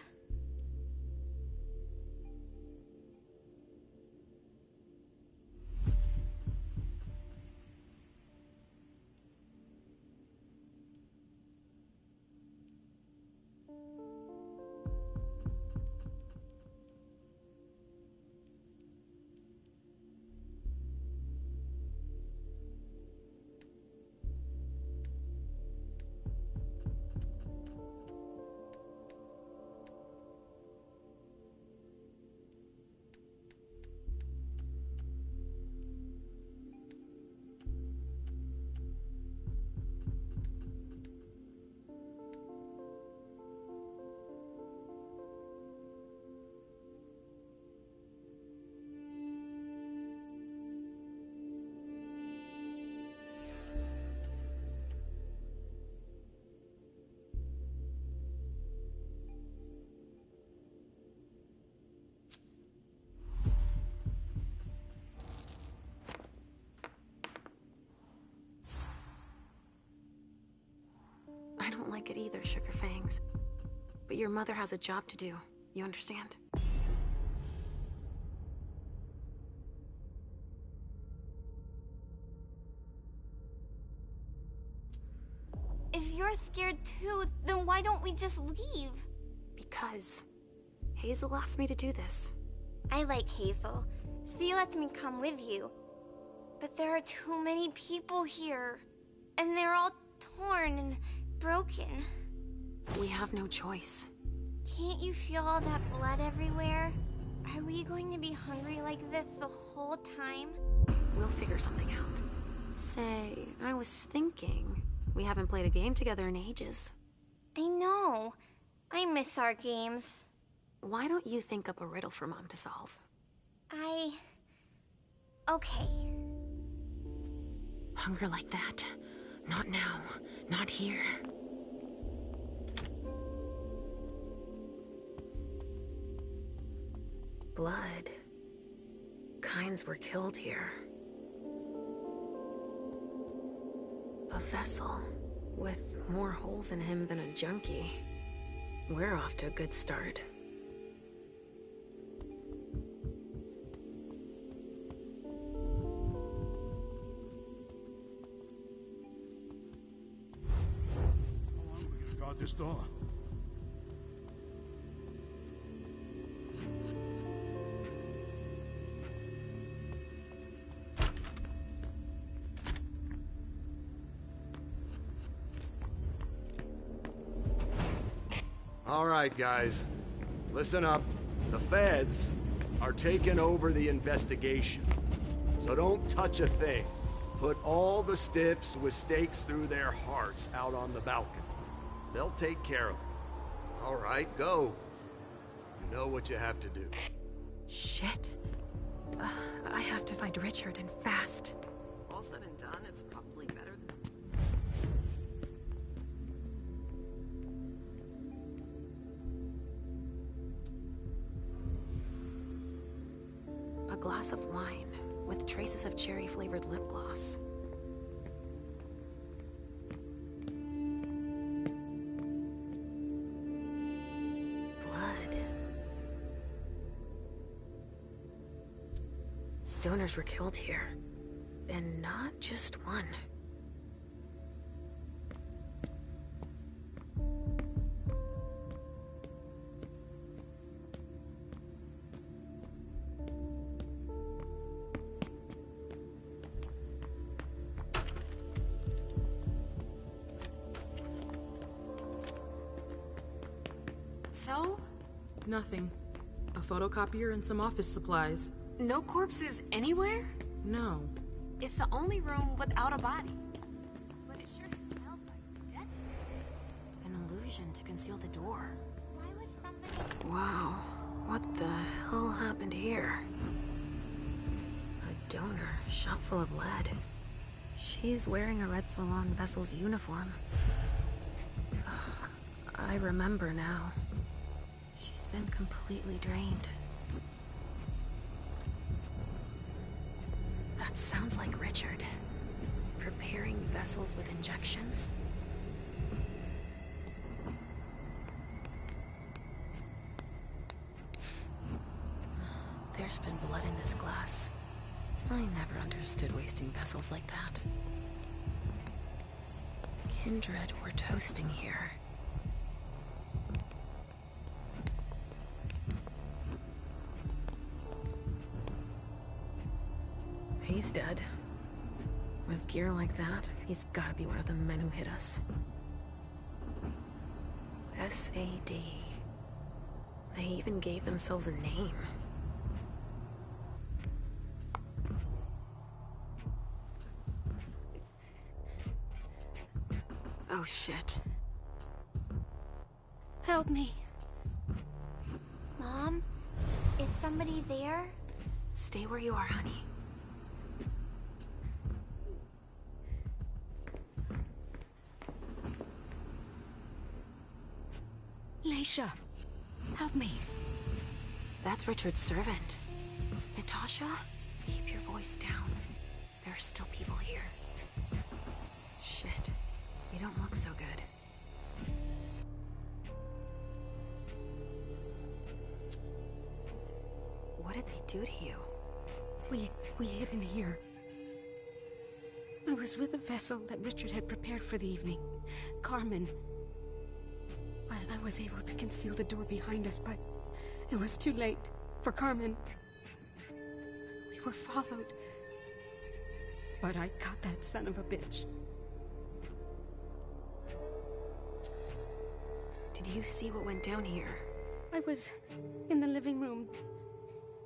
I don't like it either, Sugar Fangs. But your mother has a job to do. You understand? If you're scared too, then why don't we just leave? Because Hazel asked me to do this. I like Hazel. She lets me come with you. But there are too many people here. And they're all torn and broken. We have no choice. Can't you feel all that blood everywhere? Are we going to be hungry like this the whole time? We'll figure something out. Say, I was thinking, we haven't played a game together in ages. I know. I miss our games. Why don't you think up a riddle for Mom to solve? Okay. Hunger like that? Not now. Not here. Blood. Kinds were killed here. A vessel with more holes in him than a junkie. We're off to a good start. Guard this door. All right, guys. Listen up. The feds are taking over the investigation. So don't touch a thing. Put all the stiffs with stakes through their hearts out on the balcony. They'll take care of it. All right, go. You know what you have to do. Shit. I have to find Richard, and fast. All said and done, it's probably better than... A glass of wine with traces of cherry-flavored lip gloss. Blood. Donors were killed here. And not just one. So? Nothing. A photocopier and some office supplies. No corpses anywhere? No. It's the only room without a body. But it sure smells like death. An illusion to conceal the door. Why would somebody... Wow. What the hell happened here? A donor shot full of lead. She's wearing a Red Salon vessel's uniform. I remember now. She's been completely drained. That sounds like Richard. Preparing vessels with injections? There's been blood in this glass. I never understood wasting vessels like that. Kindred were toasting here. He's dead. With gear like that, he's gotta be one of the men who hit us. SAD. They even gave themselves a name. Oh shit. Help me. Mom? Is somebody there? Stay where you are, honey. Leisha, help me. That's Richard's servant. Natasha, keep your voice down. There are still people here. Shit, you don't look so good. did they do to you? We hid in here. I was with a vessel that Richard had prepared for the evening. Carmen. I was able to conceal the door behind us, but it was too late for Carmen. We were followed. But I caught that son of a bitch. Did you see what went down here? I was in the living room.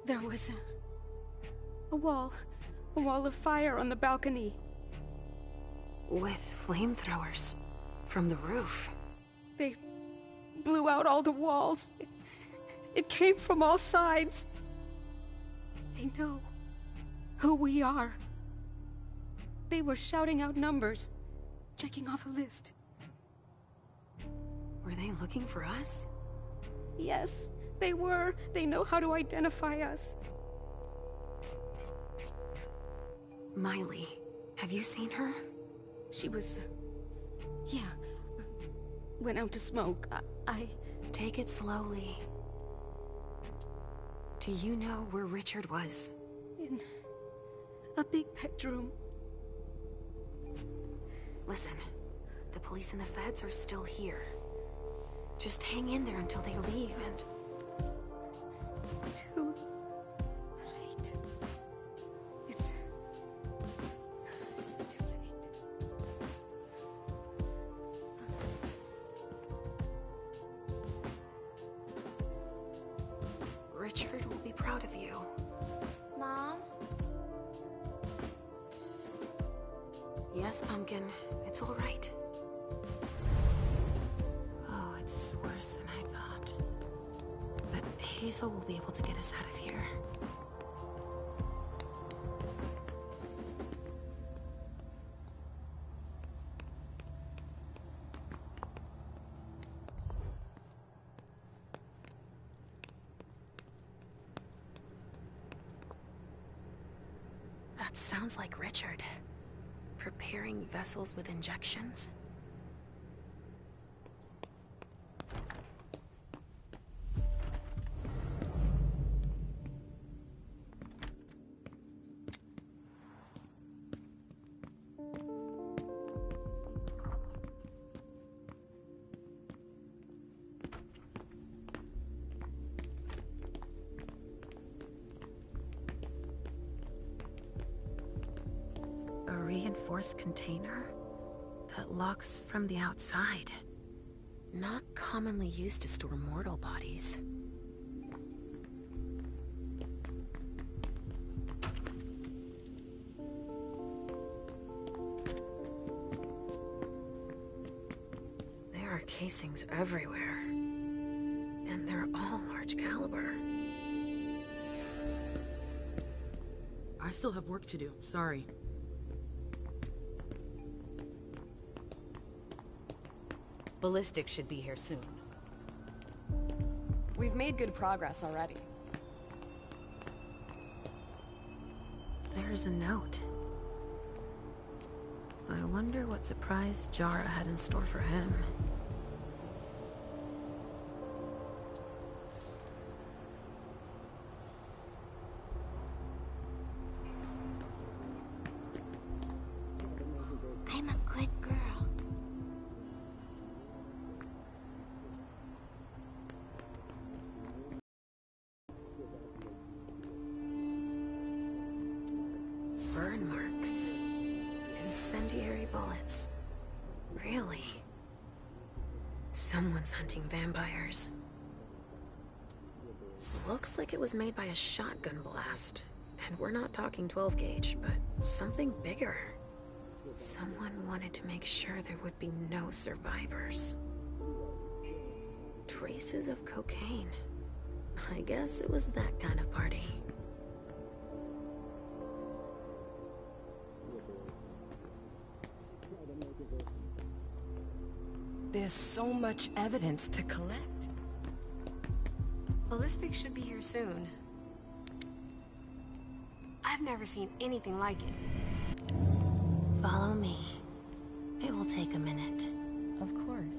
There was a wall of fire on the balcony. With flamethrowers from the roof. They blew out all the walls. It came from all sides. They know who we are. They were shouting out numbers, checking off a list. Were they looking for us? Yes, they were. They know how to identify us. Miley, have you seen her? She was... yeah. Went out to smoke. I... Take it slowly. Do you know where Richard was? In a big bedroom. Listen, the police and the feds are still here. Just hang in there until they leave and... Too late. It's too late. Richard will be proud of you. Mom? Yes, Pumpkin. It's all right. Oh, it's worse than I thought. But Hazel will be able to get us out of here. That sounds like Richard. Preparing vessels with injections? A reinforced container that locks from the outside. Not commonly used to store mortal bodies. There are casings everywhere. And they're all large caliber. I still have work to do, sorry. Ballistics should be here soon. We've made good progress already. There's a note. I wonder what surprise Jara had in store for him. I'm a good girl. Burn marks. Incendiary bullets. Really? Someone's hunting vampires. Looks like it was made by a shotgun blast. And we're not talking 12 gauge, but something bigger. Someone wanted to make sure there would be no survivors. Traces of cocaine. I guess it was that kind of party. There's so much evidence to collect. Ballistics should be here soon. I've never seen anything like it. Follow me. It will take a minute. Of course.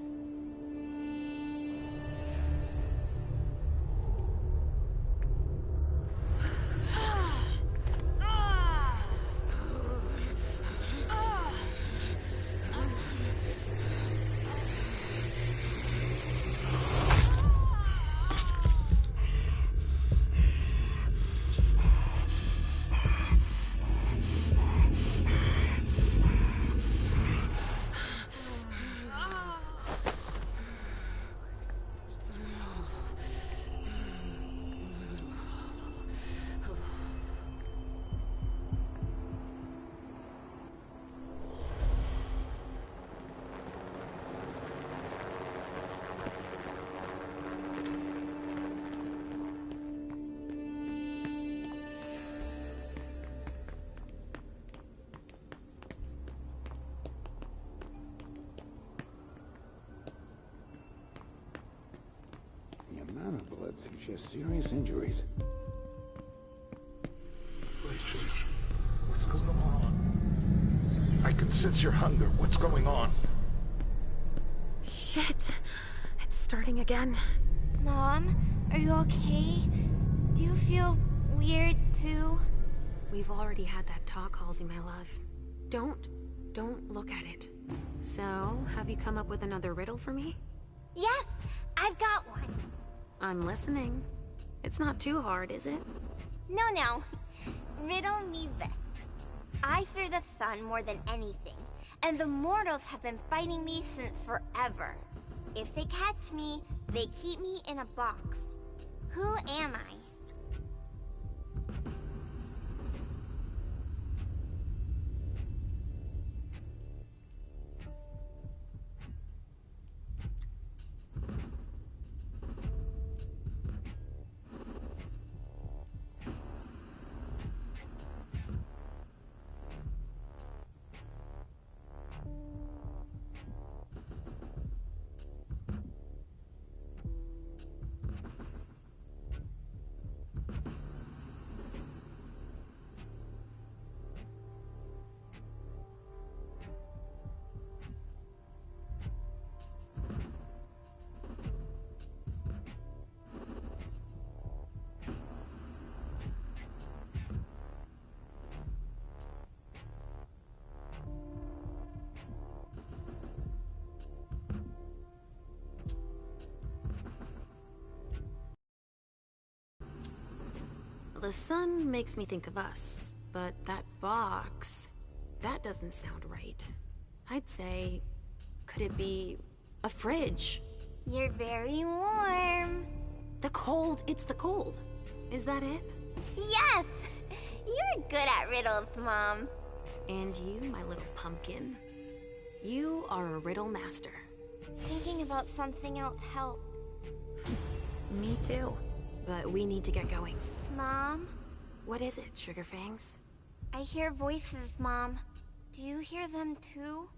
Seems she has serious injuries. What's going on? I can sense your hunger. What's going on? Shit. It's starting again. Mom, are you okay? Do you feel weird too? We've already had that talk, Halsey, my love. Don't look at it. So, have you come up with another riddle for me? Yes, I've got one. I'm listening. It's not too hard, is it? No. Riddle me this. I fear the sun more than anything, and the mortals have been fighting me since forever. If they catch me, they keep me in a box. Who am I? The sun makes me think of us, but that box, that doesn't sound right. I'd say, could it be a fridge? You're very warm. The cold, it's the cold. Is that it? Yes! You're good at riddles, Mom. And you, my little pumpkin. You are a riddle master. Thinking about something else helped. Me too. But we need to get going. Mom? What is it, Sugarfangs? I hear voices, Mom. Do you hear them too?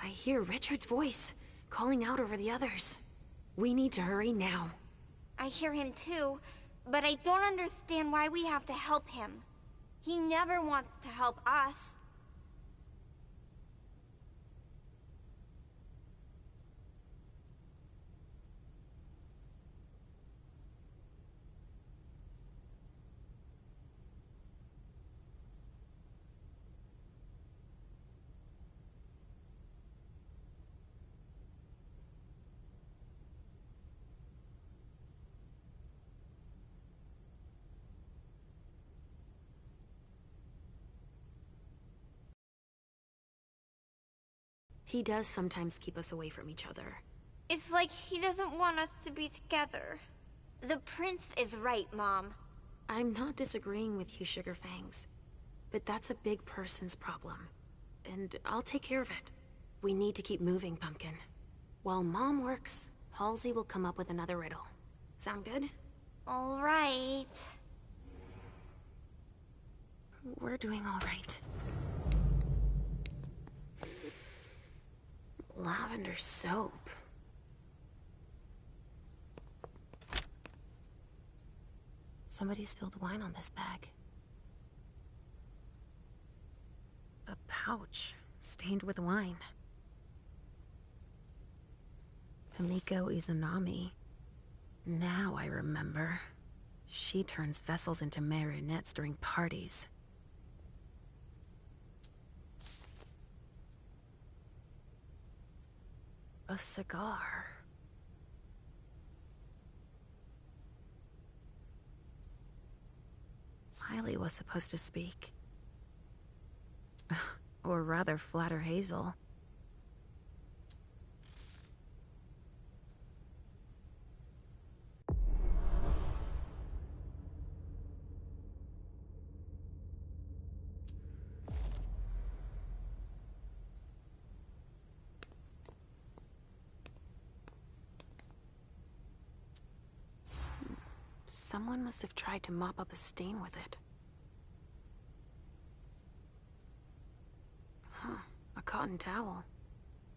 I hear Richard's voice, calling out over the others. We need to hurry now. I hear him too, but I don't understand why we have to help him. He never wants to help us. He does sometimes keep us away from each other. It's like he doesn't want us to be together. The prince is right, Mom. I'm not disagreeing with you, Sugarfangs. But that's a big person's problem. And I'll take care of it. We need to keep moving, Pumpkin. While Mom works, Halsey will come up with another riddle. Sound good? All right. We're doing all right. Lavender soap. Somebody spilled wine on this bag. A pouch stained with wine. Kamiko Izanami. Now I remember. She turns vessels into marionettes during parties. A cigar. Miley was supposed to speak. Or rather, flatter Hazel. Someone must have tried to mop up a stain with it. Huh, a cotton towel.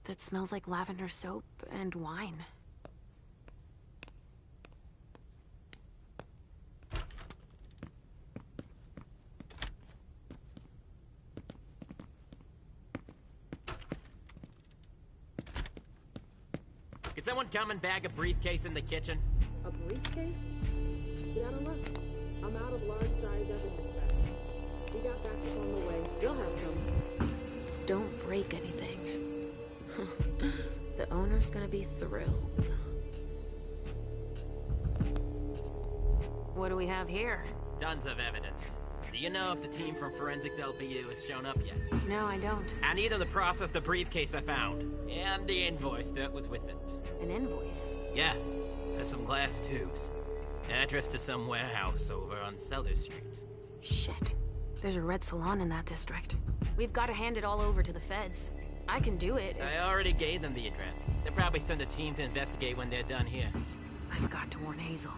That smells like lavender soap and wine. Could someone come and bag a briefcase in the kitchen? A briefcase? She got a look. I'm out of large-sized evidence bags. We got backup on the way. You'll have some. Don't break anything. The owner's gonna be thrilled. What do we have here? Tons of evidence. Do you know if the team from Forensics LPU has shown up yet? No, I don't. I need them to process the briefcase I found. And the invoice that was with it. An invoice? Yeah, for some glass tubes. Address to some warehouse over on Sellers Street. Shit. There's a red salon in that district. We've got to hand it all over to the feds. I can do it. I already gave them the address. They'll probably send a team to investigate when they're done here. I've got to warn Hazel.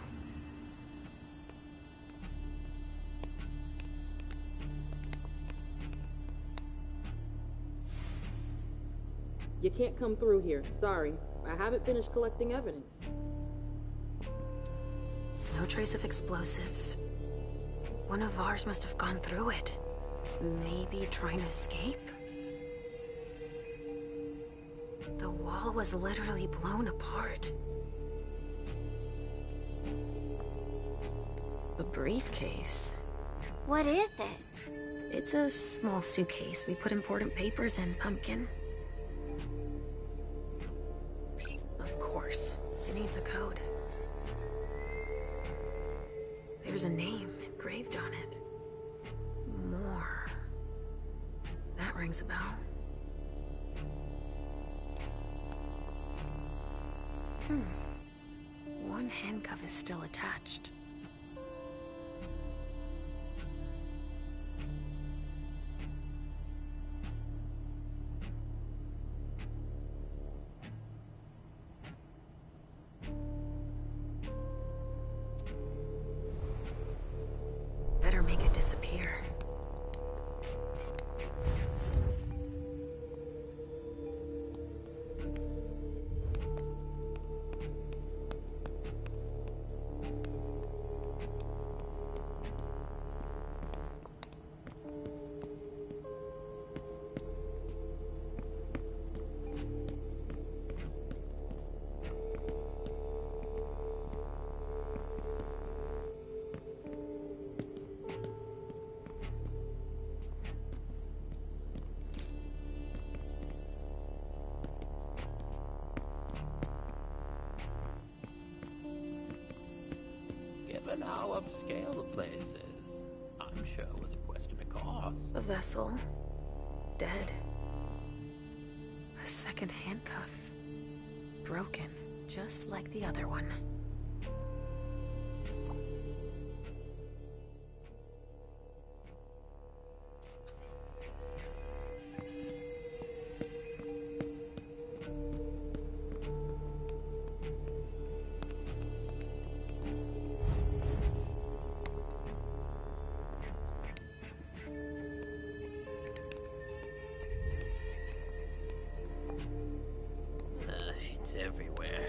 You can't come through here. Sorry. I haven't finished collecting evidence. No trace of explosives. One of ours must have gone through it. Maybe trying to escape? The wall was literally blown apart. A briefcase. What is it? It's a small suitcase. We put important papers in, Pumpkin. Of course. It needs a code. There's a name engraved on it. More. That rings a bell. One handcuff is still attached. Better make it disappear. Given how upscale the place is, I'm sure it was a question of cost. A vessel. Dead. A second handcuff. Broken, just like the other one. It's everywhere.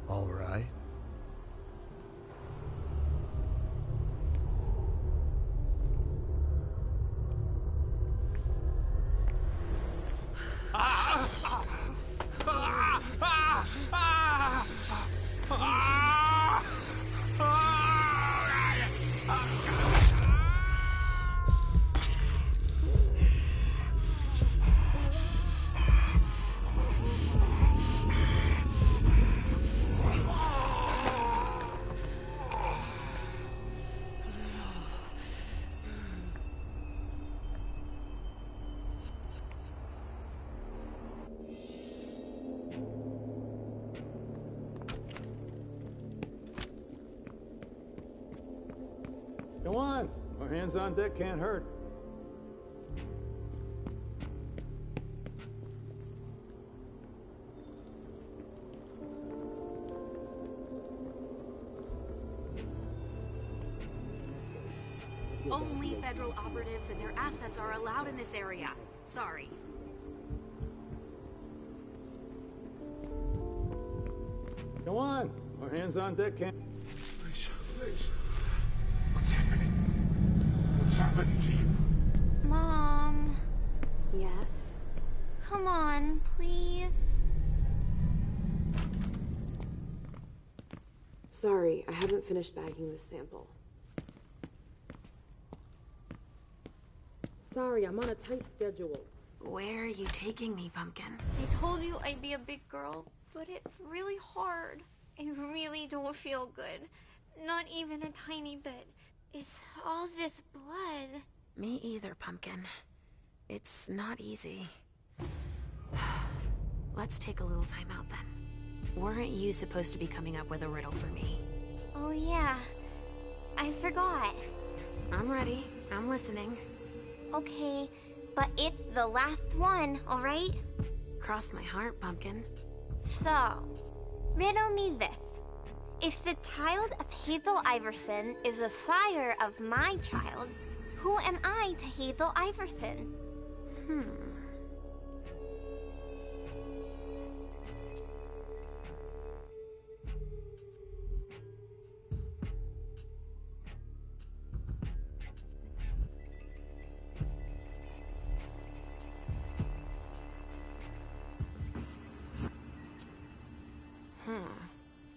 All right. Go on. Our hands on deck can't hurt. Only federal operatives and their assets are allowed in this area. Sorry. Go on. Our hands on deck can't... Please, please. What's happening? What's happening to you? Mom. Yes? Come on, please. Sorry, I haven't finished bagging this sample. Sorry, I'm on a tight schedule. Where are you taking me, Pumpkin? I told you I'd be a big girl, but it's really hard. I really don't feel good. Not even a tiny bit. It's all this blood. Me either, Pumpkin. It's not easy. Let's take a little time out then. Weren't you supposed to be coming up with a riddle for me? Oh yeah, I forgot. I'm ready. I'm listening. Okay, but it's the last one, alright? Cross my heart, Pumpkin. So, riddle me this. If the child of Hazel Iverson is the sire of my child, who am I to Hazel Iverson?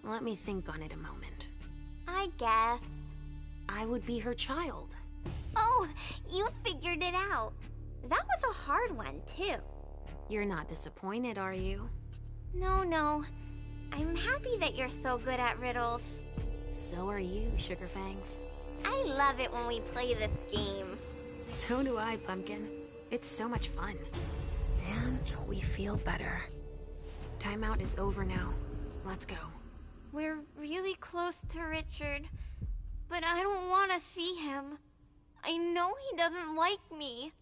Let me think on it a moment. I guess. I would be her child. Oh, you figured it out. That was a hard one, too. You're not disappointed, are you? No. I'm happy that you're so good at riddles. So are you, Sugarfangs. I love it when we play this game. So do I, Pumpkin. It's so much fun. And we feel better. Timeout is over now. Let's go. We're really close to Richard, but I don't want to see him. I know he doesn't like me.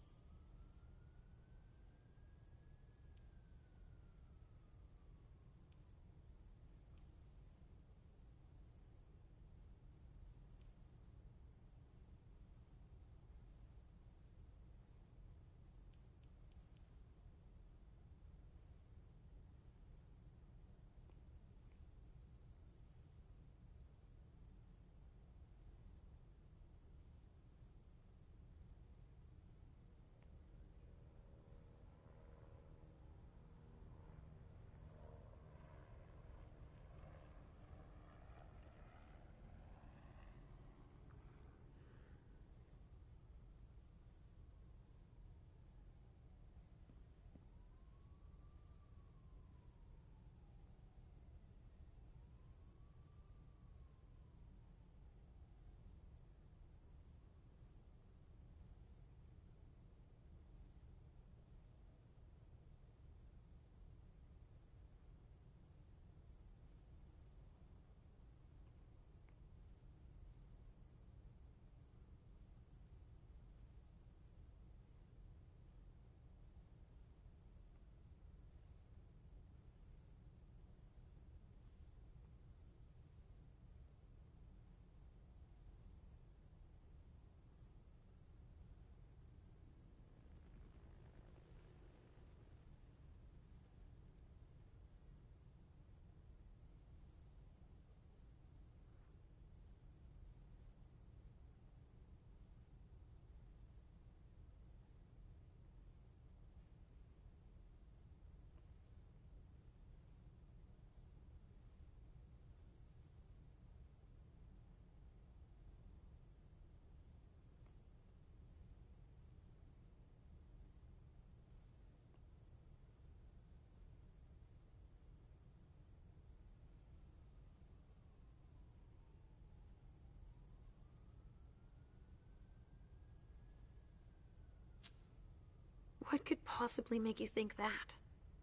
What could possibly make you think that?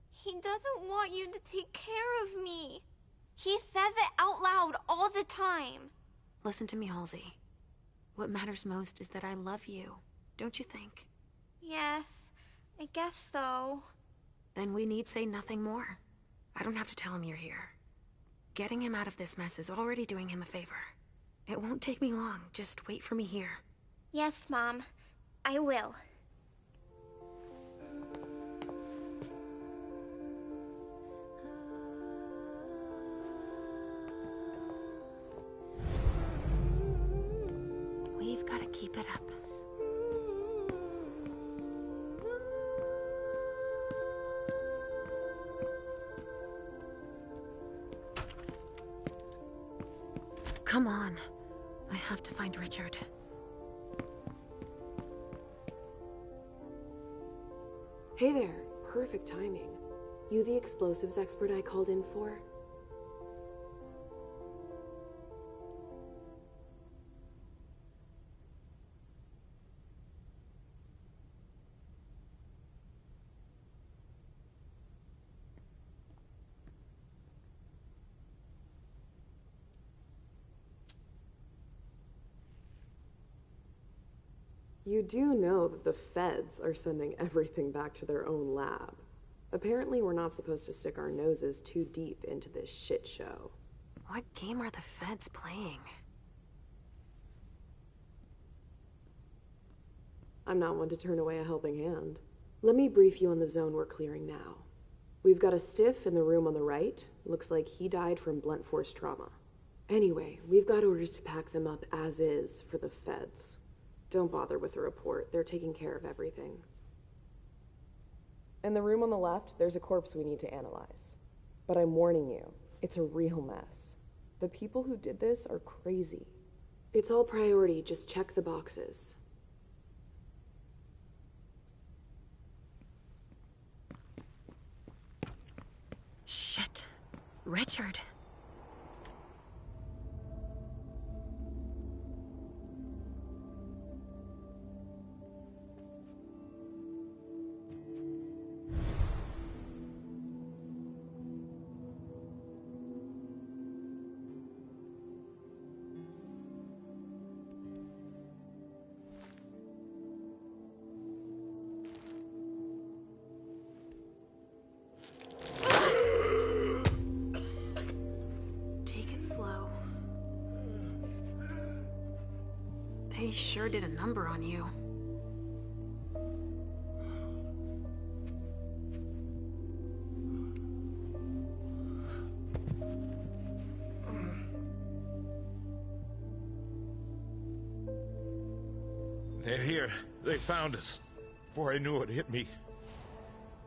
He doesn't want you to take care of me. He says it out loud all the time. Listen to me, Halsey. What matters most is that I love you, don't you think? Yes, I guess so. Then we need say nothing more. I don't have to tell him you're here. Getting him out of this mess is already doing him a favor. It won't take me long. Just wait for me here. Yes, Mom. I will. We've got to keep it up. Come on. I have to find Richard. Hey there. Perfect timing. You the explosives expert I called in for? You do know that the feds are sending everything back to their own lab. Apparently, we're not supposed to stick our noses too deep into this shit show. What game are the feds playing? I'm not one to turn away a helping hand. Let me brief you on the zone we're clearing now. We've got a stiff in the room on the right. Looks like he died from blunt force trauma. Anyway, we've got orders to pack them up as is for the feds. Don't bother with the report. They're taking care of everything. In the room on the left, there's a corpse we need to analyze. But I'm warning you, it's a real mess. The people who did this are crazy. It's all priority, just check the boxes. Shit. Richard. They sure did a number on you. They're here. They found us. Before I knew it hit me,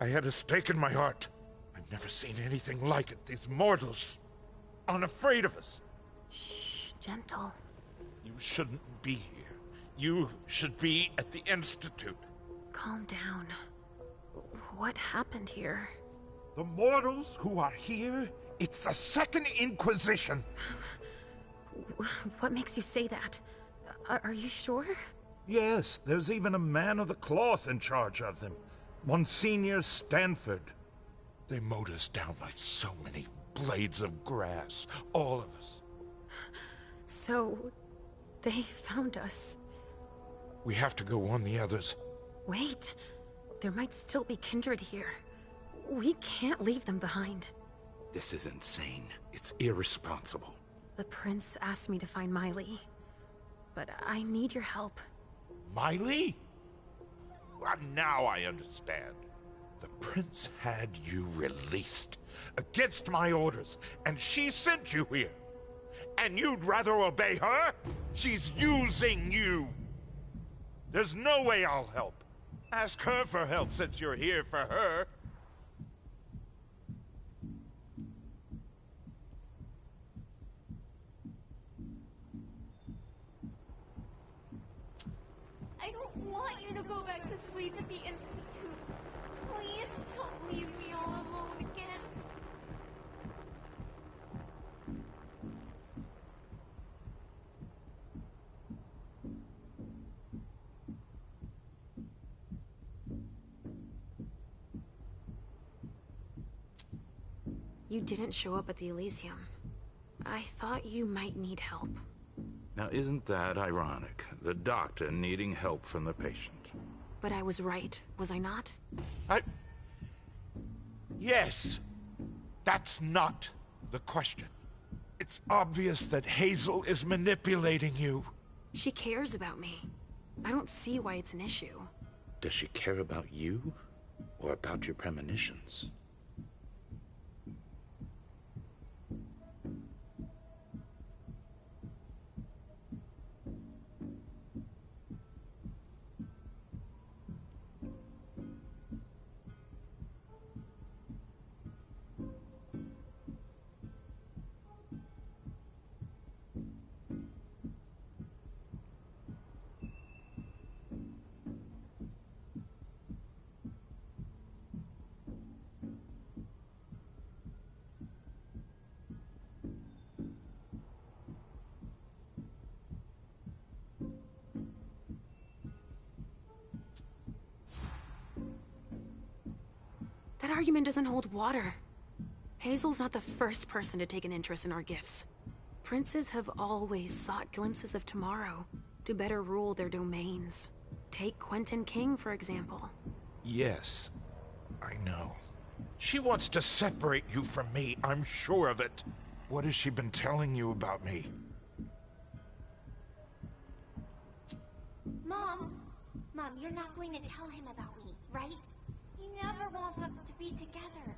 I had a stake in my heart. I've never seen anything like it. These mortals aren't afraid of us. Shh, gentle. You shouldn't be here. You should be at the Institute. Calm down. What happened here? The mortals who are here, it's the Second Inquisition. What makes you say that? Are you sure? Yes, there's even a man of the cloth in charge of them. Monsignor Stanford. They mowed us down like so many blades of grass. All of us. So, they found us. We have to go warn the others. Wait. There might still be kindred here. We can't leave them behind. This is insane. It's irresponsible. The prince asked me to find Miley. But I need your help. Miley? Well, now I understand. The prince had you released against my orders, and she sent you here. And you'd rather obey her? She's using you. There's no way I'll help. Ask her for help since you're here for her. I don't want you to go back to sleep at the Institute. Please don't leave me all alone again. You didn't show up at the Elysium. I thought you might need help. Now, isn't that ironic? The doctor needing help from the patient. But I was right, was I not? Yes. That's not the question. It's obvious that Hazel is manipulating you. She cares about me. I don't see why it's an issue. Does she care about you? Or about your premonitions? That argument doesn't hold water. Hazel's not the first person to take an interest in our gifts. Princes have always sought glimpses of tomorrow to better rule their domains. Take Quentin King, for example. Yes, I know. She wants to separate you from me, I'm sure of it. What has she been telling you about me? Mom, you're not going to tell him about me, right? You never want us to be together.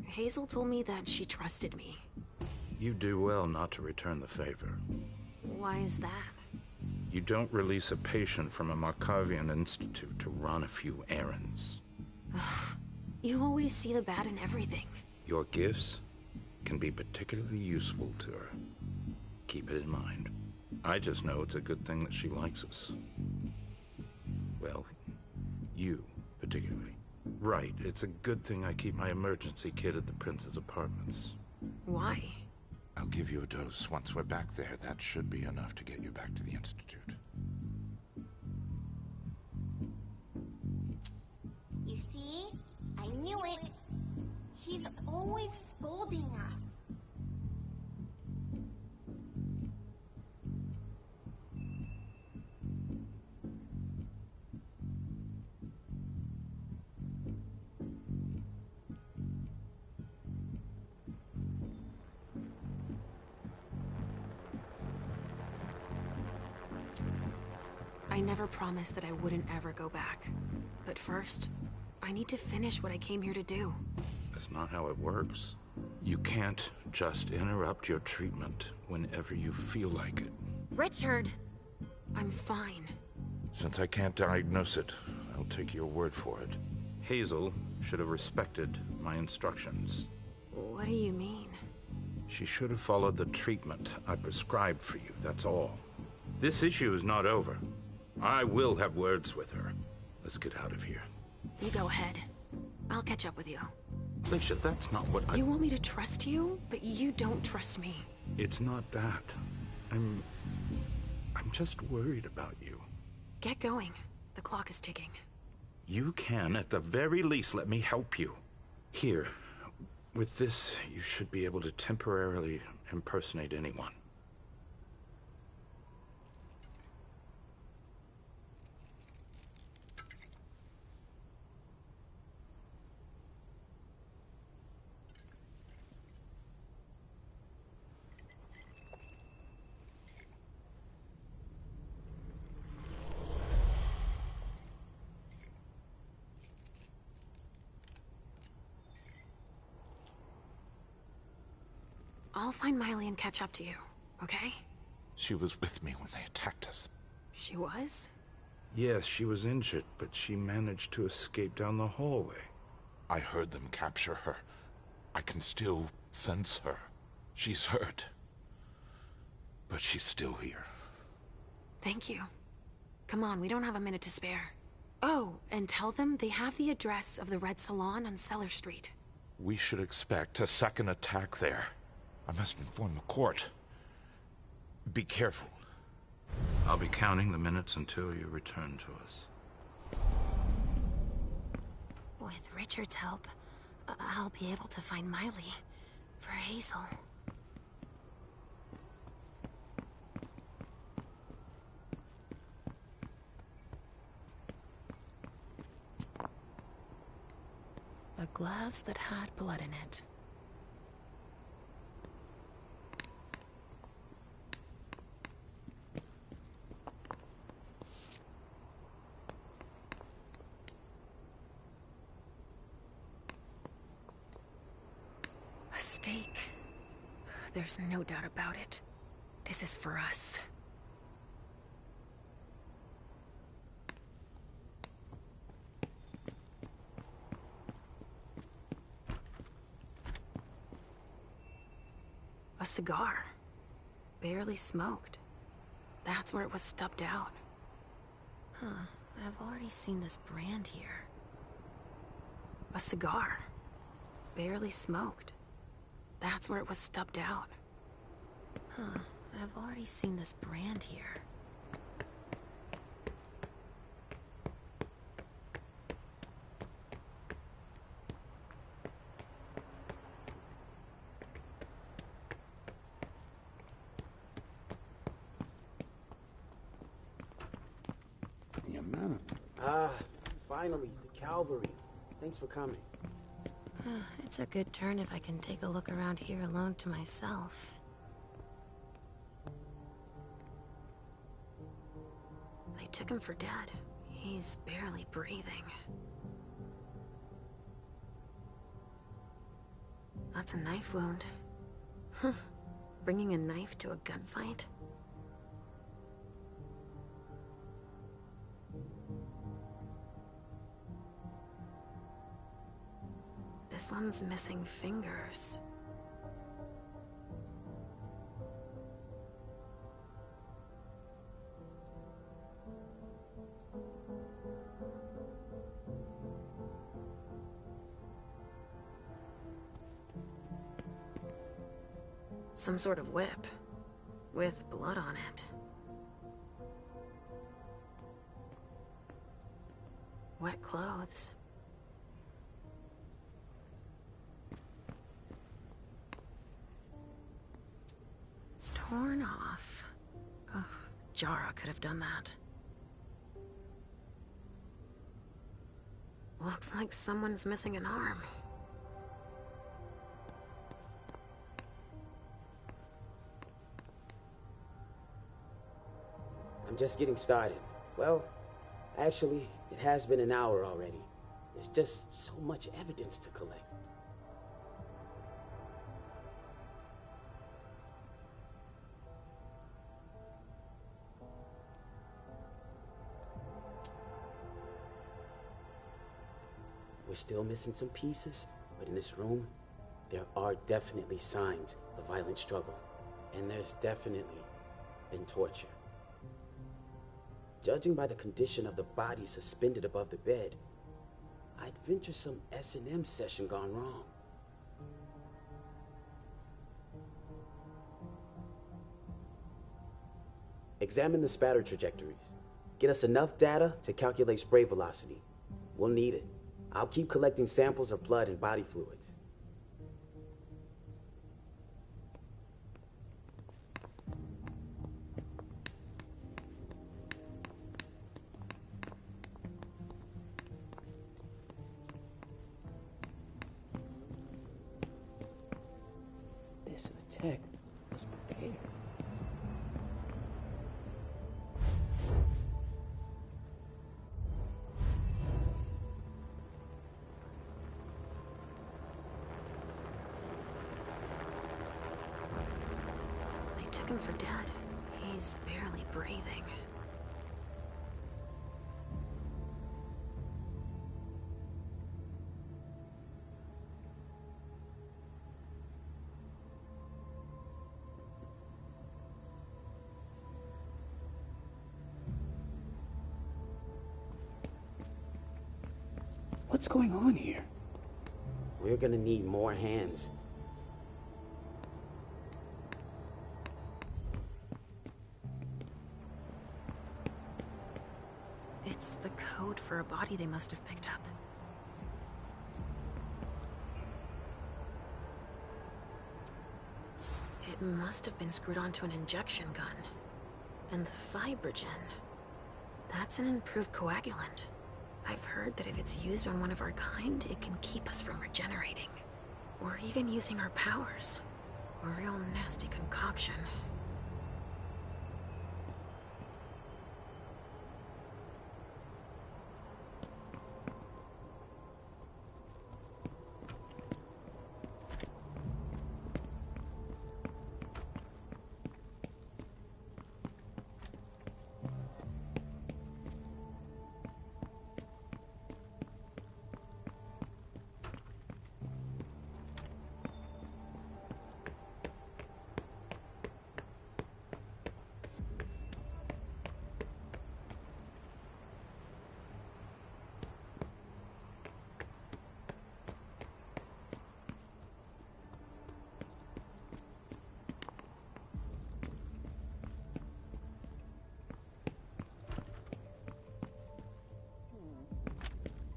Hazel told me that she trusted me. You do well not to return the favor. Why is that? You don't release a patient from a Markavian institute to run a few errands. You always see the bad in everything. Your gifts can be particularly useful to her. Keep it in mind. I just know it's a good thing that she likes us. Well, you particularly. Right, it's a good thing I keep my emergency kit at the Prince's apartments. Why? I'll give you a dose once we're back there. That should be enough to get you back to the Institute. You see? I knew it. He's always scolding us. I never promised that I wouldn't ever go back. But first, I need to finish what I came here to do. That's not how it works. You can't just interrupt your treatment whenever you feel like it. Richard! I'm fine. Since I can't diagnose it, I'll take your word for it. Hazel should have respected my instructions. What do you mean? She should have followed the treatment I prescribed for you, that's all. This issue is not over. I will have words with her. Let's get out of here. You go ahead. I'll catch up with you. Alicia, that's not what You want me to trust you, but you don't trust me. It's not that. I'm just worried about you. Get going. The clock is ticking. You can, at the very least, let me help you. Here, with this, you should be able to temporarily impersonate anyone. I'll find Miley and catch up to you, okay? She was with me when they attacked us. She was? Yes, she was injured, but she managed to escape down the hallway. I heard them capture her. I can still sense her. She's hurt. But she's still here. Thank you. Come on, we don't have a minute to spare. Oh, and tell them they have the address of the Red Salon on Cellar Street. We should expect a second attack there. I must inform the court. Be careful. I'll be counting the minutes until you return to us. With Richard's help, I'll be able to find Miley for Hazel. A glass that had blood in it. A stake. There's no doubt about it. This is for us. A cigar. Barely smoked. That's where it was stubbed out. Huh, I've already seen this brand here. A cigar. Barely smoked. That's where it was stubbed out. Huh, I've already seen this brand here. Finally, the cavalry. Thanks for coming. It's a good turn if I can take a look around here alone to myself. They took him for dead. He's barely breathing. That's a knife wound. Bringing a knife to a gunfight? This one's missing fingers. Some sort of whip, with blood on it. Wet clothes. Torn off. Oh, Jara could have done that. Looks like someone's missing an arm. I'm just getting started. Well, actually, it has been an hour already. There's just so much evidence to collect. We're still missing some pieces, but in this room, there are definitely signs of violent struggle. And there's definitely been torture. Judging by the condition of the body suspended above the bed, I'd venture some S&M session gone wrong. Examine the spatter trajectories. Get us enough data to calculate spray velocity. We'll need it. I'll keep collecting samples of blood and body fluids. This attack was prepared. took him for dead. He's barely breathing. What's going on here? We're gonna need more hands. It's the code for a body they must have picked up. It must have been screwed onto an injection gun. And the Fibrogen. That's an improved coagulant. I've heard that if it's used on one of our kind, it can keep us from regenerating. Or even using our powers. A real nasty concoction.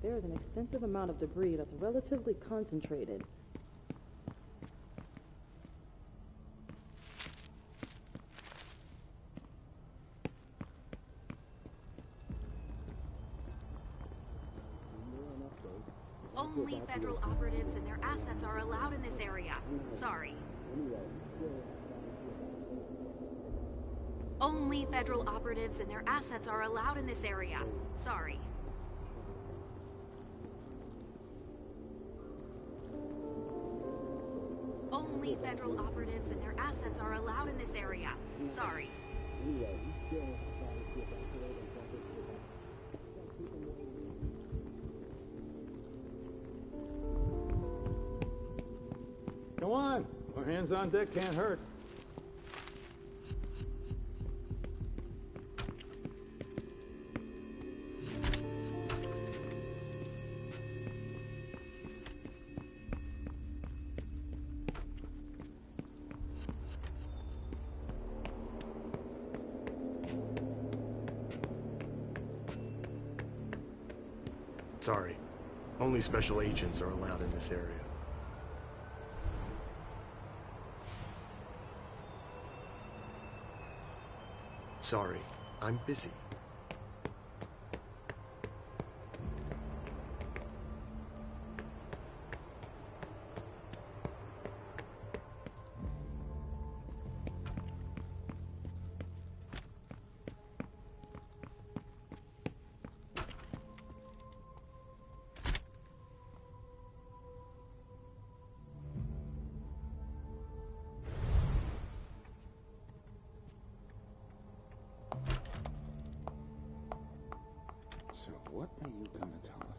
There is an extensive amount of debris that's relatively concentrated. Only federal operatives and their assets are allowed in this area. Sorry. Only federal operatives and their assets are allowed in this area. Sorry. Only federal operatives and their assets are allowed in this area. Sorry. Come on. More hands on deck can't hurt. Sorry. Only special agents are allowed in this area. Sorry, I'm busy. So what are you gonna tell us?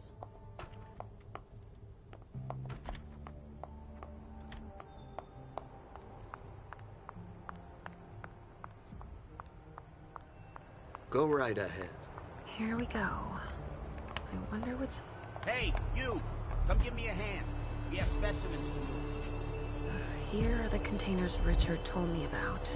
Go right ahead. Here we go. I wonder what's... Hey, you! Come give me a hand. We have specimens to move. Here are the containers Richard told me about.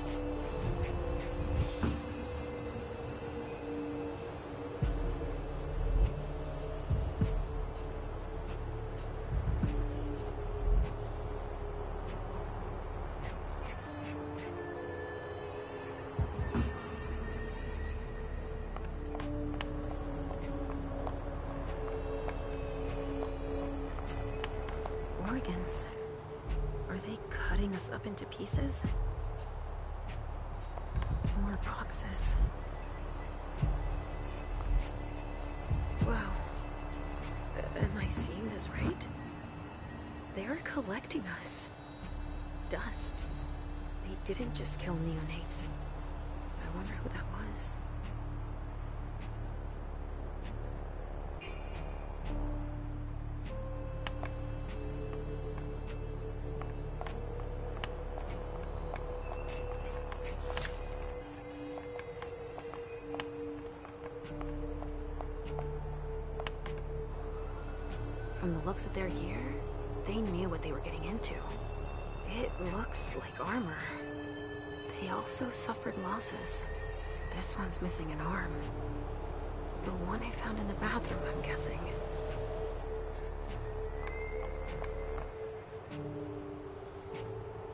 Organs. Are they cutting us up into pieces? More boxes. Wow. Am I seeing this right? They're collecting us. Dust. They didn't just kill neonates. I wonder who that was. From the looks of their gear, they knew what they were getting into. It looks like armor. They also suffered losses. This one's missing an arm. The one I found in the bathroom, I'm guessing.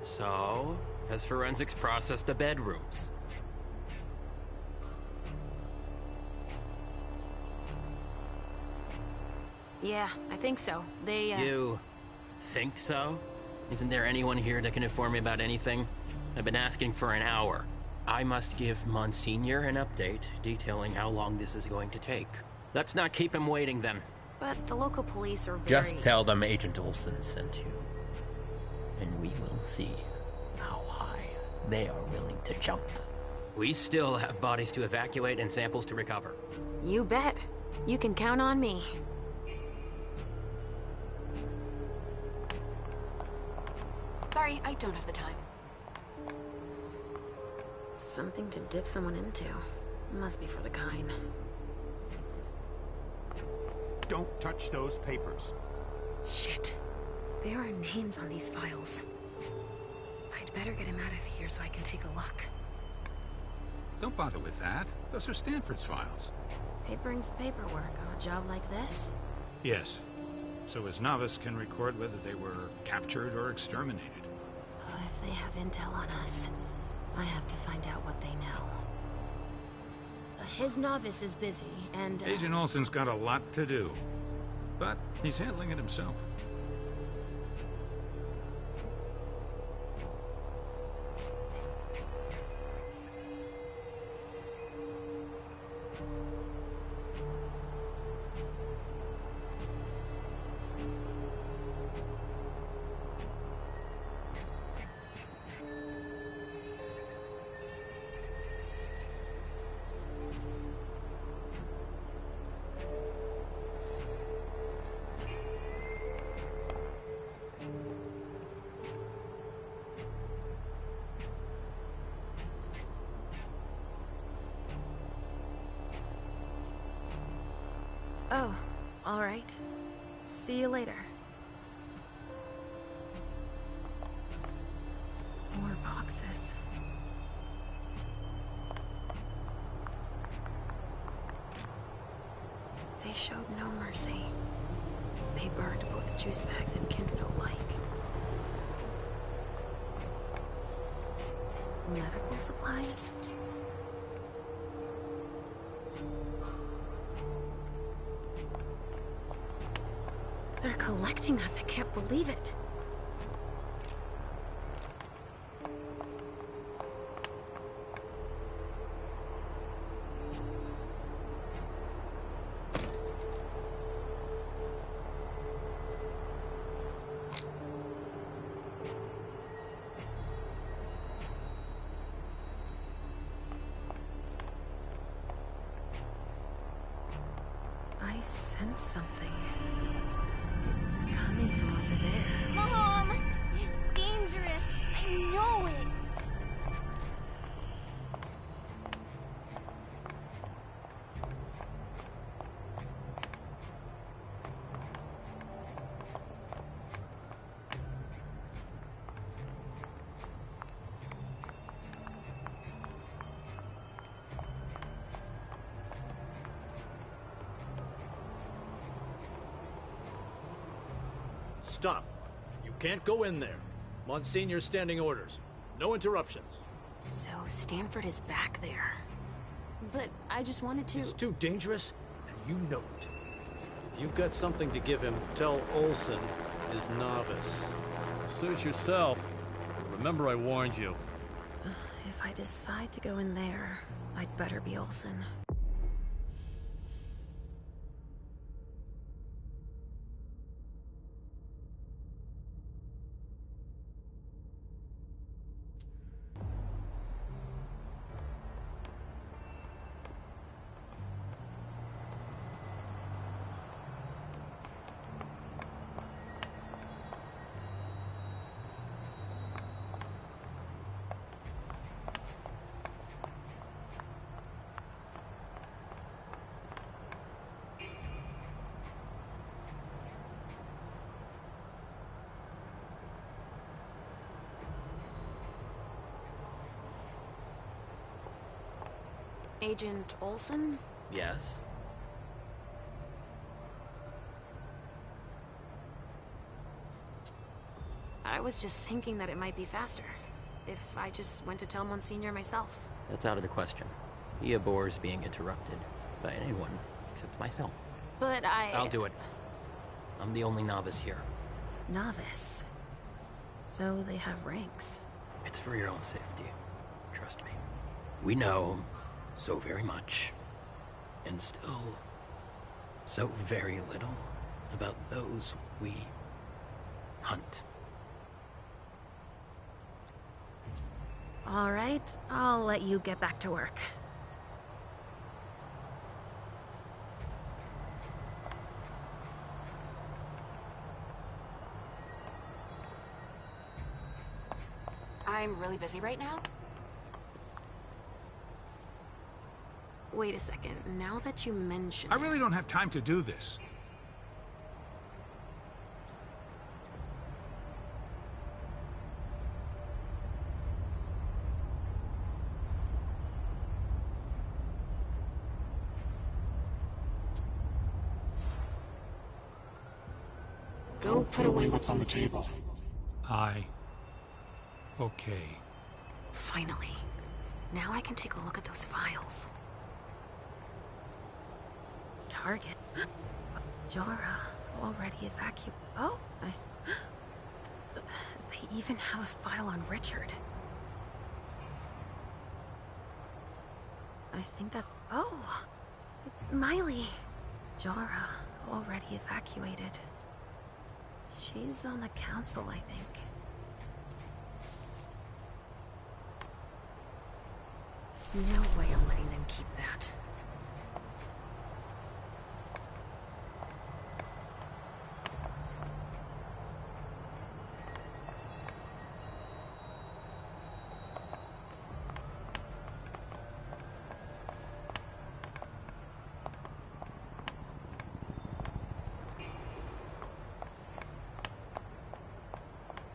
So, has forensics processed the bedrooms? Yeah, I think so. They, You think so? Isn't there anyone here that can inform me about anything? I've been asking for an hour. I must give Monsignor an update detailing how long this is going to take. Let's not keep him waiting then. But the local police are very... Just tell them Agent Olsen sent you. And we will see how high they are willing to jump. We still have bodies to evacuate and samples to recover. You bet. You can count on me. Sorry, I don't have the time. Something to dip someone into. Must be for the kind. Don't touch those papers. Shit. There are names on these files. I'd better get him out of here so I can take a look. Don't bother with that. Those are Stanford's files. It brings paperwork on a job like this? Yes. So his novice can record whether they were captured or exterminated. If they have intel on us, I have to find out what they know. His novice is busy, and... Agent Olsen's got a lot to do. But he's handling it himself. Oh, all right. See you later. More boxes. They showed no mercy. They burned both juice bags and kindred alike. Medical supplies? They're collecting us. I can't believe it. I sense something. It's coming from over there. Mom! It's dangerous. I know it. Stop. You can't go in there. Monsignor's standing orders. No interruptions. So Stanford is back there. But I just wanted to... It's too dangerous, and you know it. If you've got something to give him, tell Olsen, his novice. Suit yourself. Remember I warned you. If I decide to go in there, I'd better be Olsen. Agent Olsen? Yes? I was just thinking that it might be faster if I just went to tell Monsignor myself. That's out of the question. He abhors being interrupted by anyone except myself. But I'll do it. I'm the only novice here. Novice? So they have ranks. It's for your own safety. Trust me. We know so very much, and still so very little about those we hunt. All right, I'll let you get back to work. I'm really busy right now. Wait a second, now that you mention I really don't have time to do this. Go put away what's on the table. Okay. Finally. Now I can take a look at those files. Target. Jara already evacuated. Oh, they even have a file on Richard. I think that... Oh! Miley! Jara already evacuated. She's on the council, I think. No way I'm letting them keep that.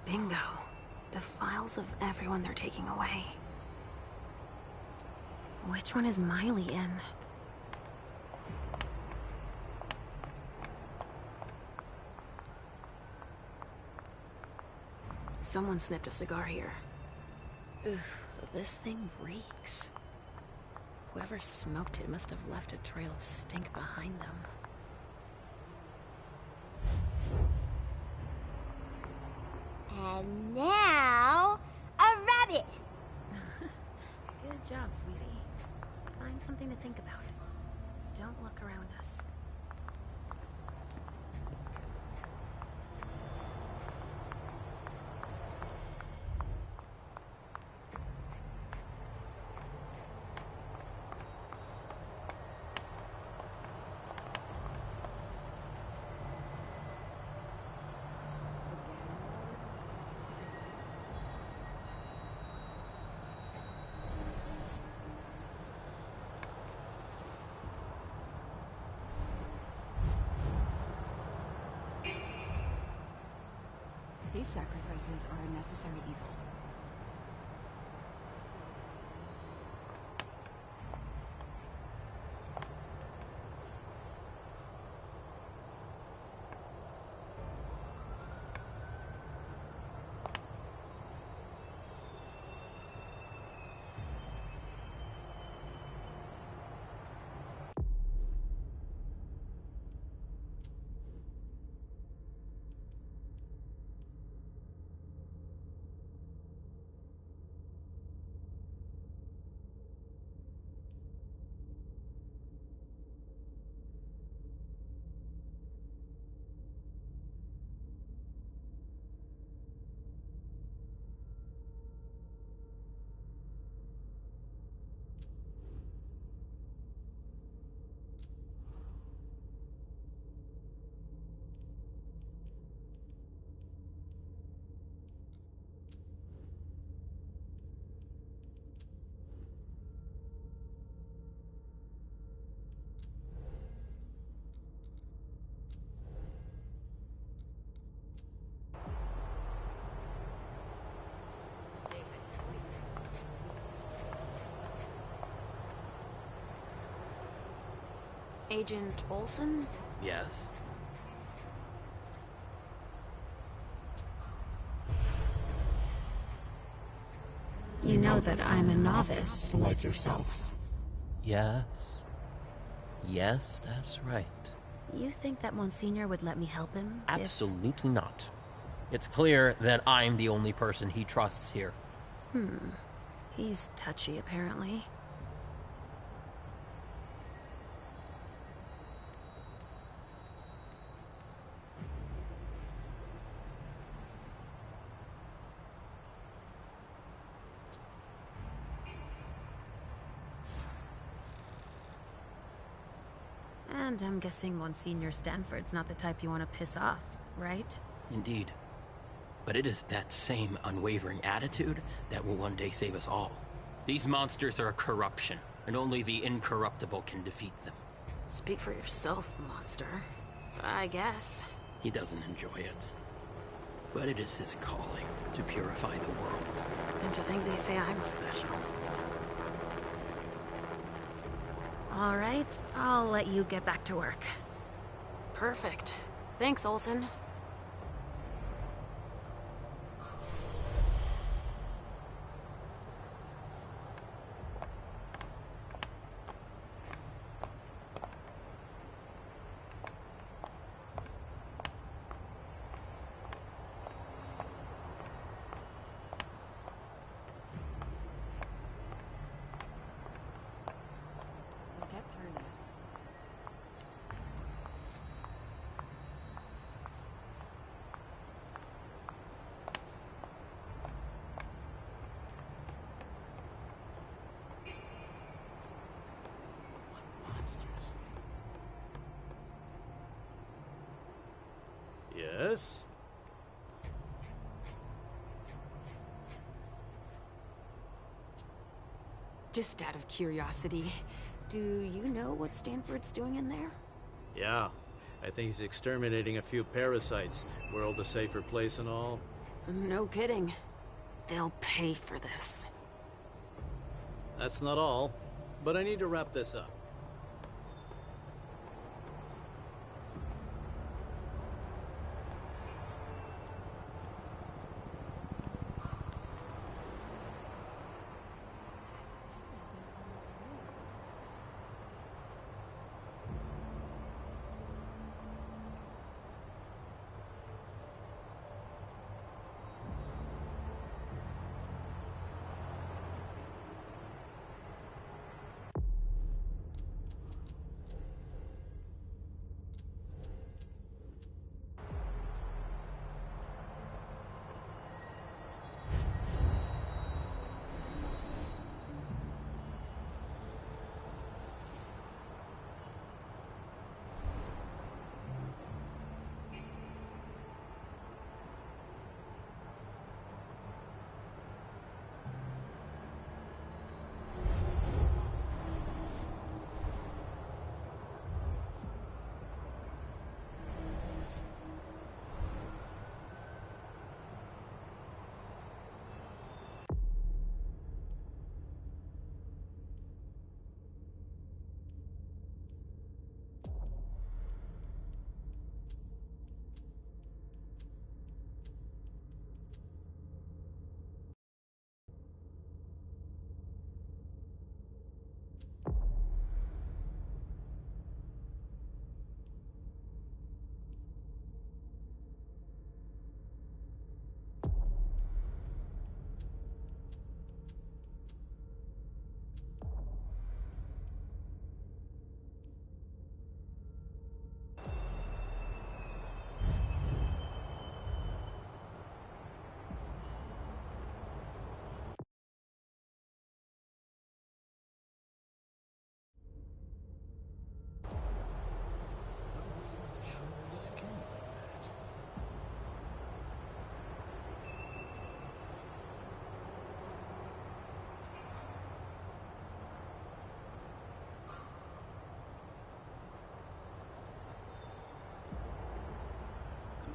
Bingo. The files of everyone they're taking away. Which one is Miley in? Someone snipped a cigar here. Ugh, this thing reeks. Whoever smoked it must have left a trail of stink behind them. And now, a rabbit! Good job, sweetie. Find something to think about. Don't look around us. These sacrifices are a necessary evil. Agent Olsen? Yes? You know that I'm a novice. Like yourself. Yes. Yes, that's right. You think that Monsignor would let me help him? Absolutely not. It's clear that I'm the only person he trusts here. He's touchy, apparently. And I'm guessing Monsignor Stanford's not the type you want to piss off, right? Indeed. But it is that same unwavering attitude that will one day save us all. These monsters are a corruption, and only the incorruptible can defeat them. Speak for yourself, monster. I guess. He doesn't enjoy it. But it is his calling to purify the world. And to think they say I'm special. All right, I'll let you get back to work. Perfect. Thanks, Olsen. We'll get through this. Yes? Just out of curiosity, do you know what Stanford's doing in there? Yeah. I think he's exterminating a few parasites. World a safer place and all. No kidding. They'll pay for this. That's not all. But I need to wrap this up.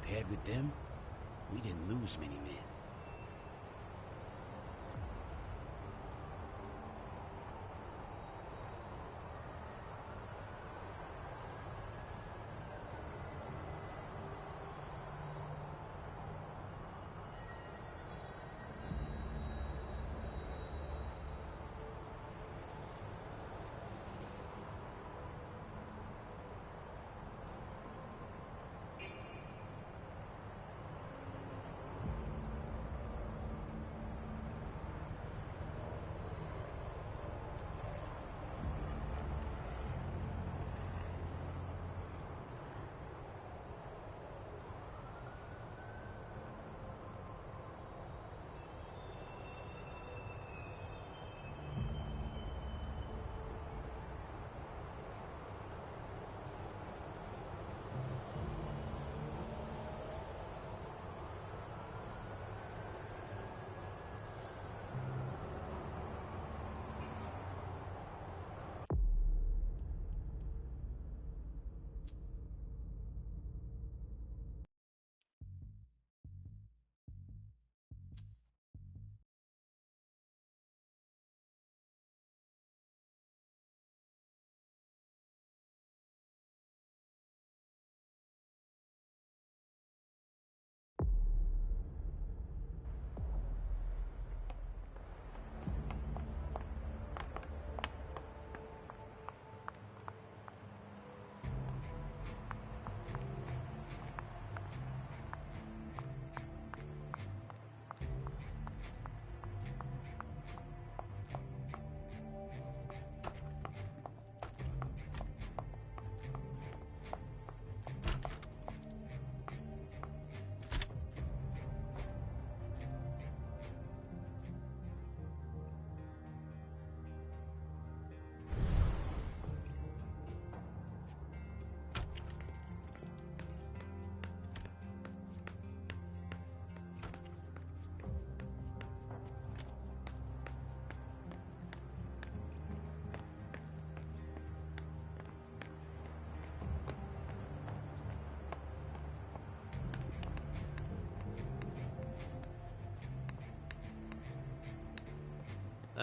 Compared with them, we didn't lose many men.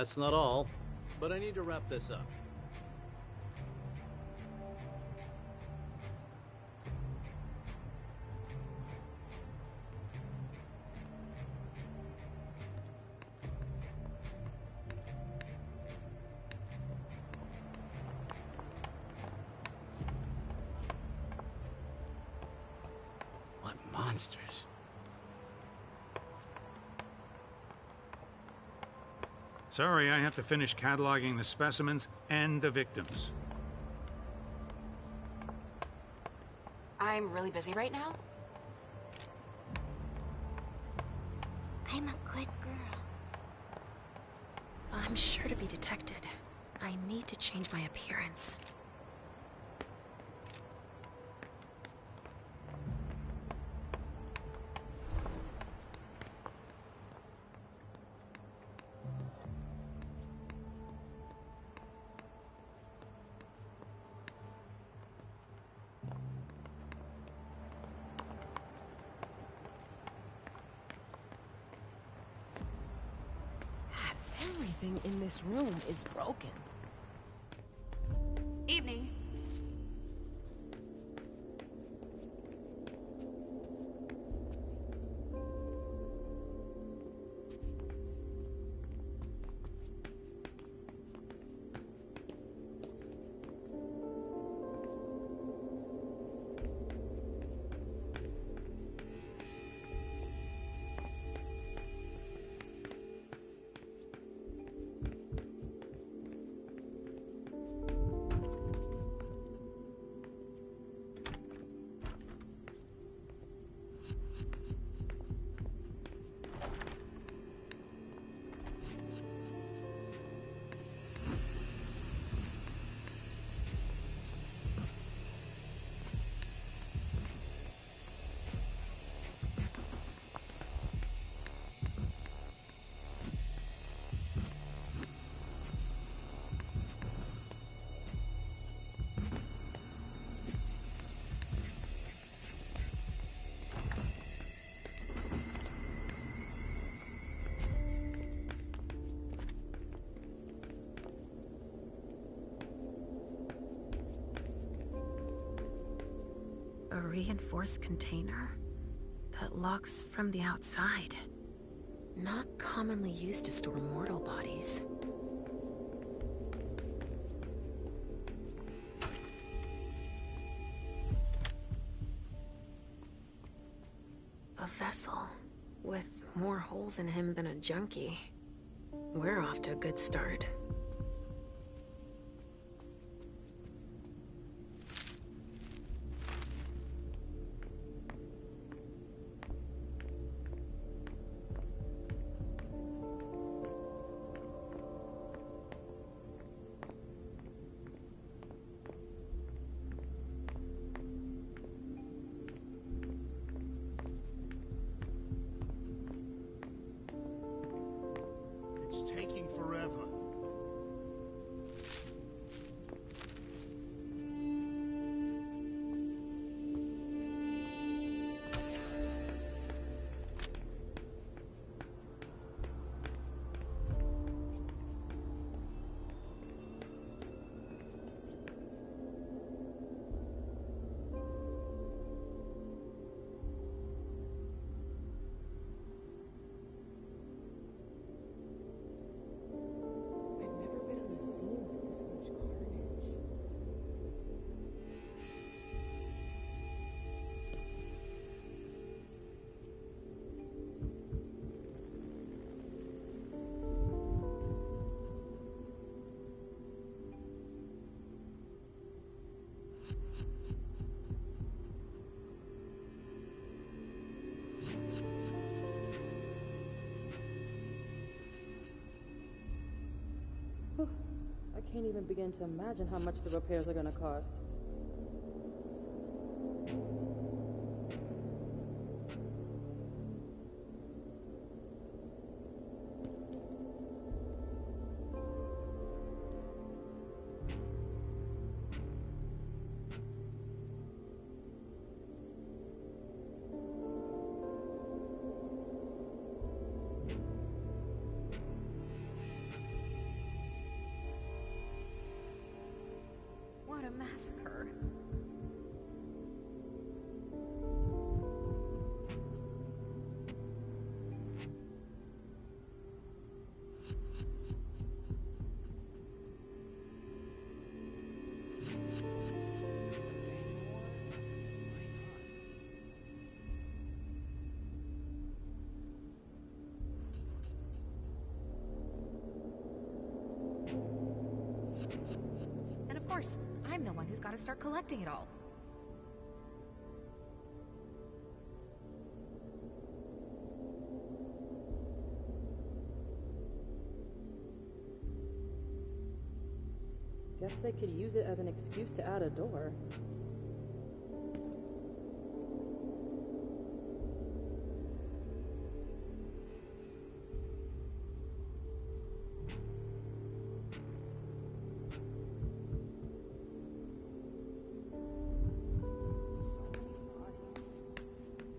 That's not all, but I need to wrap this up. What monsters? Sorry, I have to finish cataloging the specimens and the victims. I'm really busy right now. I'm a good girl. I'm sure to be detected. I need to change my appearance. Everything in this room is broken. Evening. A reinforced container that locks from the outside. Not commonly used to store mortal bodies. A vessel with more holes in him than a junkie. We're off to a good start. It's taking forever. I can't even begin to imagine how much the repairs are gonna cost. a massacre. And of course, I'm the one who's got to start collecting it all. Guess they could use it as an excuse to add a door.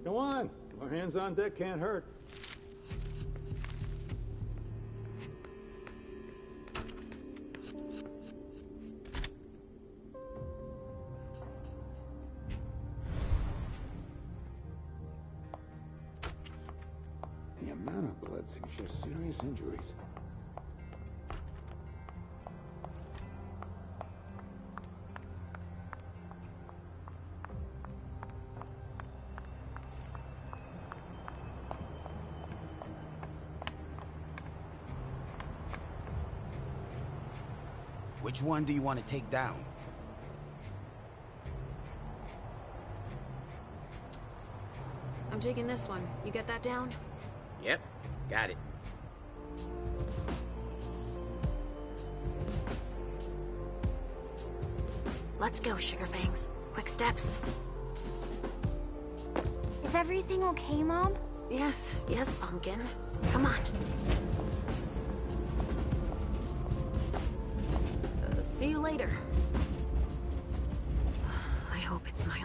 Go on. More hands on deck can't hurt. The amount of blood suggests serious injuries. Which one do you want to take down? I'm taking this one. You get that down? Yep, got it. Let's go, Sugarfangs. Quick steps. Is everything okay, Mom? Yes, Pumpkin. Come on. See you later. I hope it's my